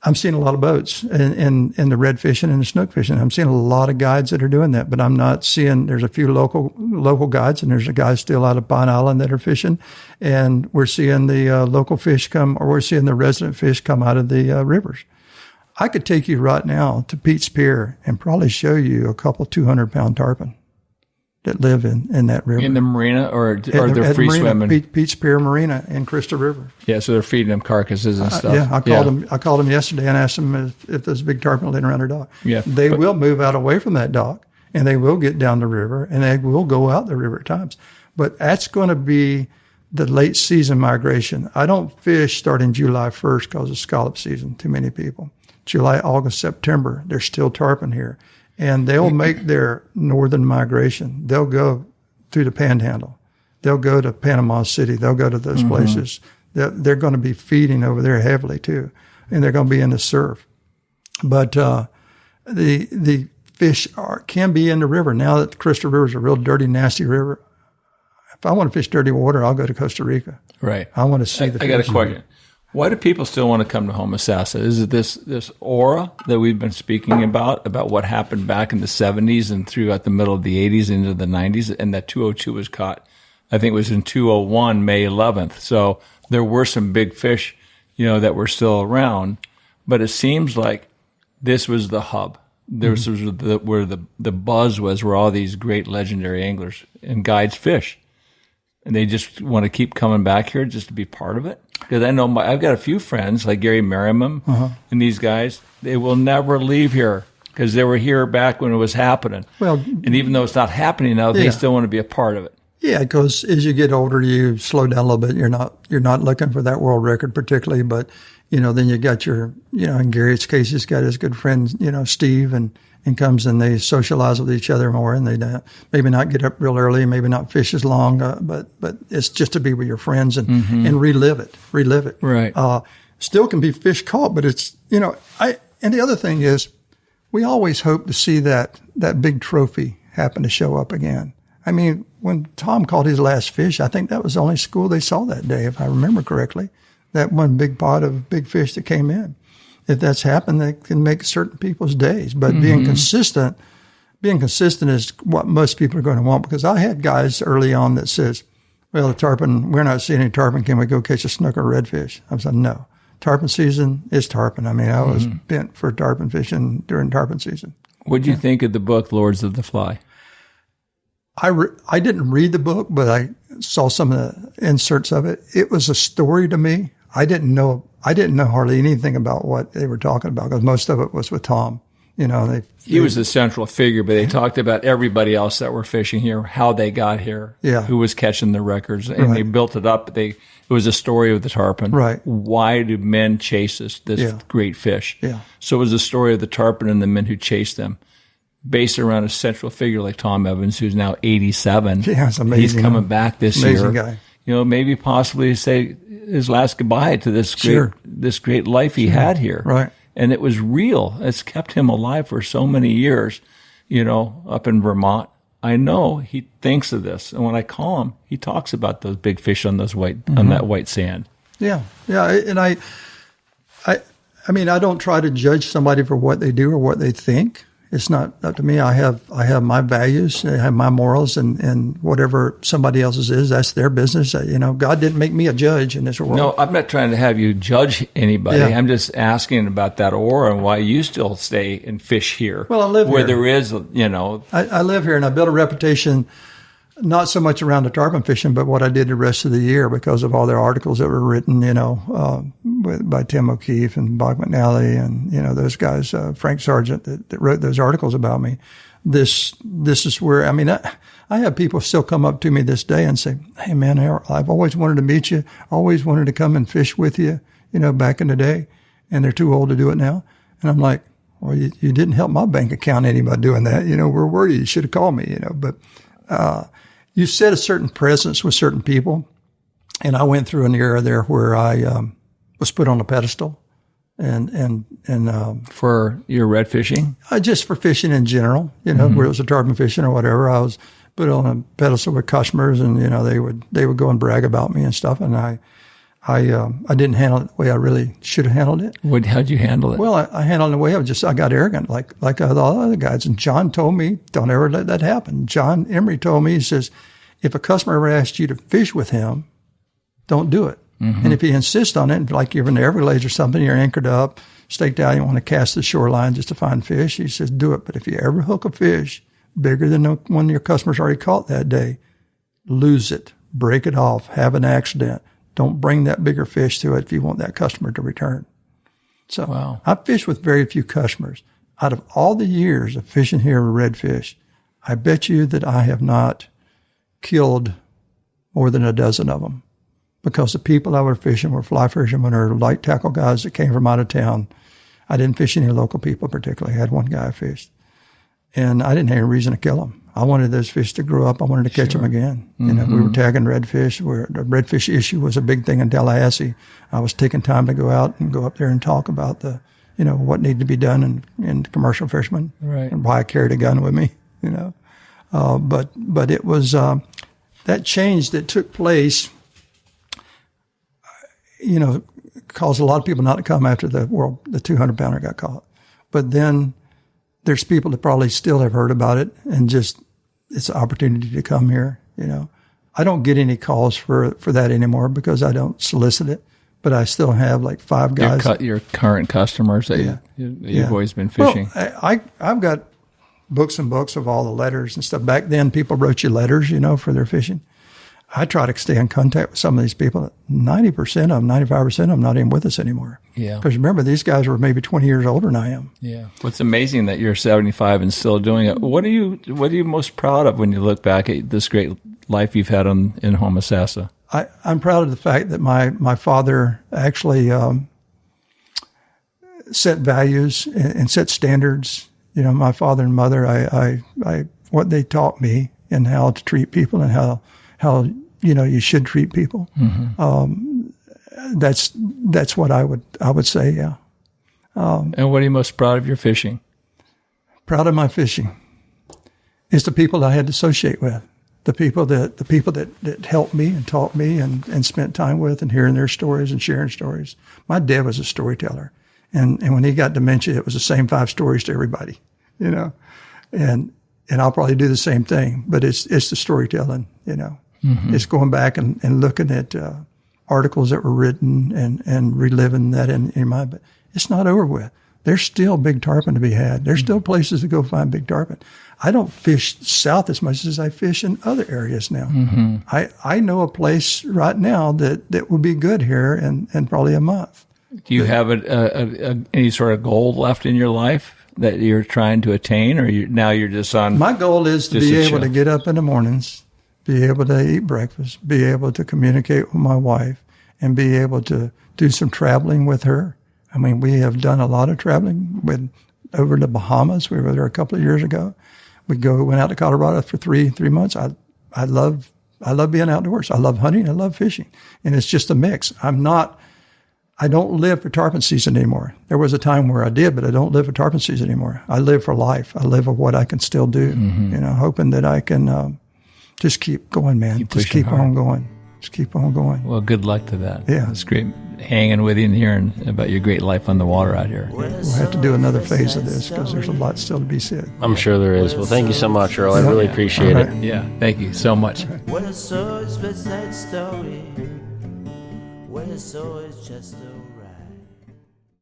I'm seeing a lot of boats in the red fishing and the snook fishing. I'm seeing a lot of guides that are doing that, but I'm not seeing, there's a few local guides, and there's a guy still out of Pine Island that are fishing, and we're seeing the local fish come, or we're seeing the resident fish come out of the rivers. I could take you right now to Pate's Pier and probably show you a couple 200-pound tarpon that live in that river. In the marina, or they're free swimming? Pate's Pier Marina in Crystal River. Yeah, so they're feeding them carcasses and stuff. Yeah, I called them yesterday and asked them if there's a big tarpon laying around their dock. Yeah, they will move out away from that dock, and they will get down the river, and they will go out the river at times. But that's going to be the late season migration. I don't fish starting July 1st because of scallop season. Too many people. July, August, September, there's still tarpon here. And they'll make their northern migration. They'll go through the Panhandle. They'll go to Panama City. They'll go to those places. They're going to be feeding over there heavily too, and they're going to be in the surf. But the fish can be in the river now that the Crystal River is a real dirty, nasty river. if I want to fish dirty water, I'll go to Costa Rica. Right. I want to see the I got a question. Why do people still want to come to Homosassa? Is it this aura that we've been speaking about what happened back in the 70s and throughout the middle of the 80s into the 90s, and that 202 was caught, I think it was in 201, May 11th. So there were some big fish, that were still around, but it seems like this was the hub. This was where the buzz was, where all these great legendary anglers and guides fish. And they just want to keep coming back here just to be part of it. Because I know I've got a few friends like Gary Merriman and these guys. They will never leave here because they were here back when it was happening. Well, and even though it's not happening now, they still want to be a part of it. Yeah, because as you get older, you slow down a little bit. You're not looking for that world record particularly, but then you got your in Gary's case, he's got his good friend Steve and comes and they socialize with each other more, and they maybe not get up real early, maybe not fish as long, but it's just to be with your friends and relive it. Right. Still can be fish caught, but it's and the other thing is, we always hope to see that big trophy happen to show up again. I mean, when Tom caught his last fish, I think that was the only school they saw that day, if I remember correctly. That one big pot of big fish that came in. If that's happened, that can make certain people's days. But being consistent is what most people are going to want. Because I had guys early on that says, well, the tarpon, we're not seeing any tarpon. Can we go catch a snook or redfish? I said, no. Tarpon season is tarpon. I mean, I was bent for tarpon fishing during tarpon season. What did you think of the book, Lords of the Fly? I didn't read the book, but I saw some of the inserts of it. It was a story to me. I didn't know hardly anything about what they were talking about because most of it was with Tom. He was the central figure, but they talked about everybody else that were fishing here, how they got here, who was catching the records, and they built it up. It was a story of the tarpon. Right. Why do men chase this great fish? Yeah. So it was the story of the tarpon and the men who chased them, based around a central figure like Tom Evans, who's now 87. Yeah, it's amazing. He's coming back this amazing year. Guy. Maybe possibly say his last goodbye to this great life he had here. Right. And it was real. It's kept him alive for so many years, up in Vermont. I know he thinks of this. And when I call him, he talks about those big fish on on that white sand. Yeah. Yeah. And I mean, I don't try to judge somebody for what they do or what they think. It's not up to me. I have my values, I have my morals, and whatever somebody else's is, that's their business. God didn't make me a judge in this world. No, I'm not trying to have you judge anybody. Yeah. I'm just asking about that aura and why you still stay and fish here. Well, I live where here. There is, I live here, and I built a reputation, not so much around the tarpon fishing, but what I did the rest of the year because of all the articles that were written, by Tim O'Keefe and Bob McNally and, those guys, Frank Sargent that wrote those articles about me. This is where, I have people still come up to me this day and say, hey man, I've always wanted to meet you, always wanted to come and fish with you, back in the day, and they're too old to do it now. And I'm like, well, you didn't help my bank account any by doing that. Where were you? You should have called me, but, you set a certain presence with certain people. And I went through an era there where I, was put on a pedestal and for your red fishing? Just for fishing in general, where it was a tarpon fishing or whatever. I was put on a pedestal with customers and, they would go and brag about me and stuff. And I didn't handle it the way I really should have handled it. How'd you handle it? Well, I handled it the way I got arrogant, like all the other guys. And John told me, don't ever let that happen. John Emery told me, he says, if a customer ever asks you to fish with him, don't do it. Mm-hmm. And if he insists on it, like you're in the Everglades or something, you're anchored up, staked out, you want to cast the shoreline just to find fish, he says, do it. But if you ever hook a fish bigger than the one your customer's already caught that day, lose it, break it off, have an accident. Don't bring that bigger fish to it if you want that customer to return. So wow. I fished with very few customers. Out of all the years of fishing here with redfish, I bet you that I have not killed more than a dozen of them. Because the people I was fishing were fly fishermen or light tackle guys that came from out of town. I didn't fish any local people particularly. I had one guy I fished. And I didn't have any reason to kill them. I wanted those fish to grow up. I wanted to catch them again. Mm-hmm. We were tagging redfish. The redfish issue was a big thing in Tallahassee. I was taking time to go out and go up there and talk about what needed to be done in commercial fishermen. Right. And why I carried a gun with me, But it was, that change that took place, caused a lot of people not to come after the 200-pounder got caught. But then there's people that probably still have heard about it and just, it's an opportunity to come here, I don't get any calls for that anymore because I don't solicit it, but I still have like 5 guys. Your current customers that you've always been fishing. Well, I've got books and books of all the letters and stuff. Back then, people wrote you letters, for their fishing. I try to stay in contact with some of these people. 90% of them, 95% of them, not even with us anymore. Yeah. Because remember, these guys were maybe 20 years older than I am. Yeah. What's amazing that you're 75 and still doing it. What are you most proud of when you look back at this great life you've had in Homosassa? I'm proud of the fact that my father actually set values and set standards. My father and mother, I what they taught me and how to treat people and how you should treat people. Mm-hmm. That's what I would say. Yeah. And what are you most proud of your fishing? Proud of my fishing is the people I had to associate with, the people that helped me and taught me and spent time with and hearing their stories and sharing stories. My dad was a storyteller, and when he got dementia, it was the same 5 stories to everybody, and I'll probably do the same thing, but it's the storytelling, Mm-hmm. It's going back and looking at articles that were written and reliving that in your mind. But it's not over with. There's still big tarpon to be had. There's still places to go find big tarpon. I don't fish south as much as I fish in other areas now. Mm-hmm. I know a place right now that will be good here in probably a month. Do you have any sort of goal left in your life that you're trying to attain, or now you're just on? My goal is to be able to get up in the mornings, be able to eat breakfast, be able to communicate with my wife, and be able to do some traveling with her. I mean, we have done a lot of traveling over the Bahamas. We were there a couple of years ago. Went out to Colorado for three months. I love being outdoors. I love hunting. I love fishing. And it's just a mix. I don't live for tarpon season anymore. There was a time where I did, but I don't live for tarpon season anymore. I live for life. I live for what I can still do, hoping that I can just keep going, man. Just keep on going. Just keep on going. Well, good luck to that. Yeah. It's great hanging with you and hearing about your great life on the water out here. We'll have to do another phase of this because there's a lot still to be said. I'm sure there is. Well, thank you so much, Earle. I really appreciate it. Yeah, thank you so much. When I saw it's beside story, when I saw it's just a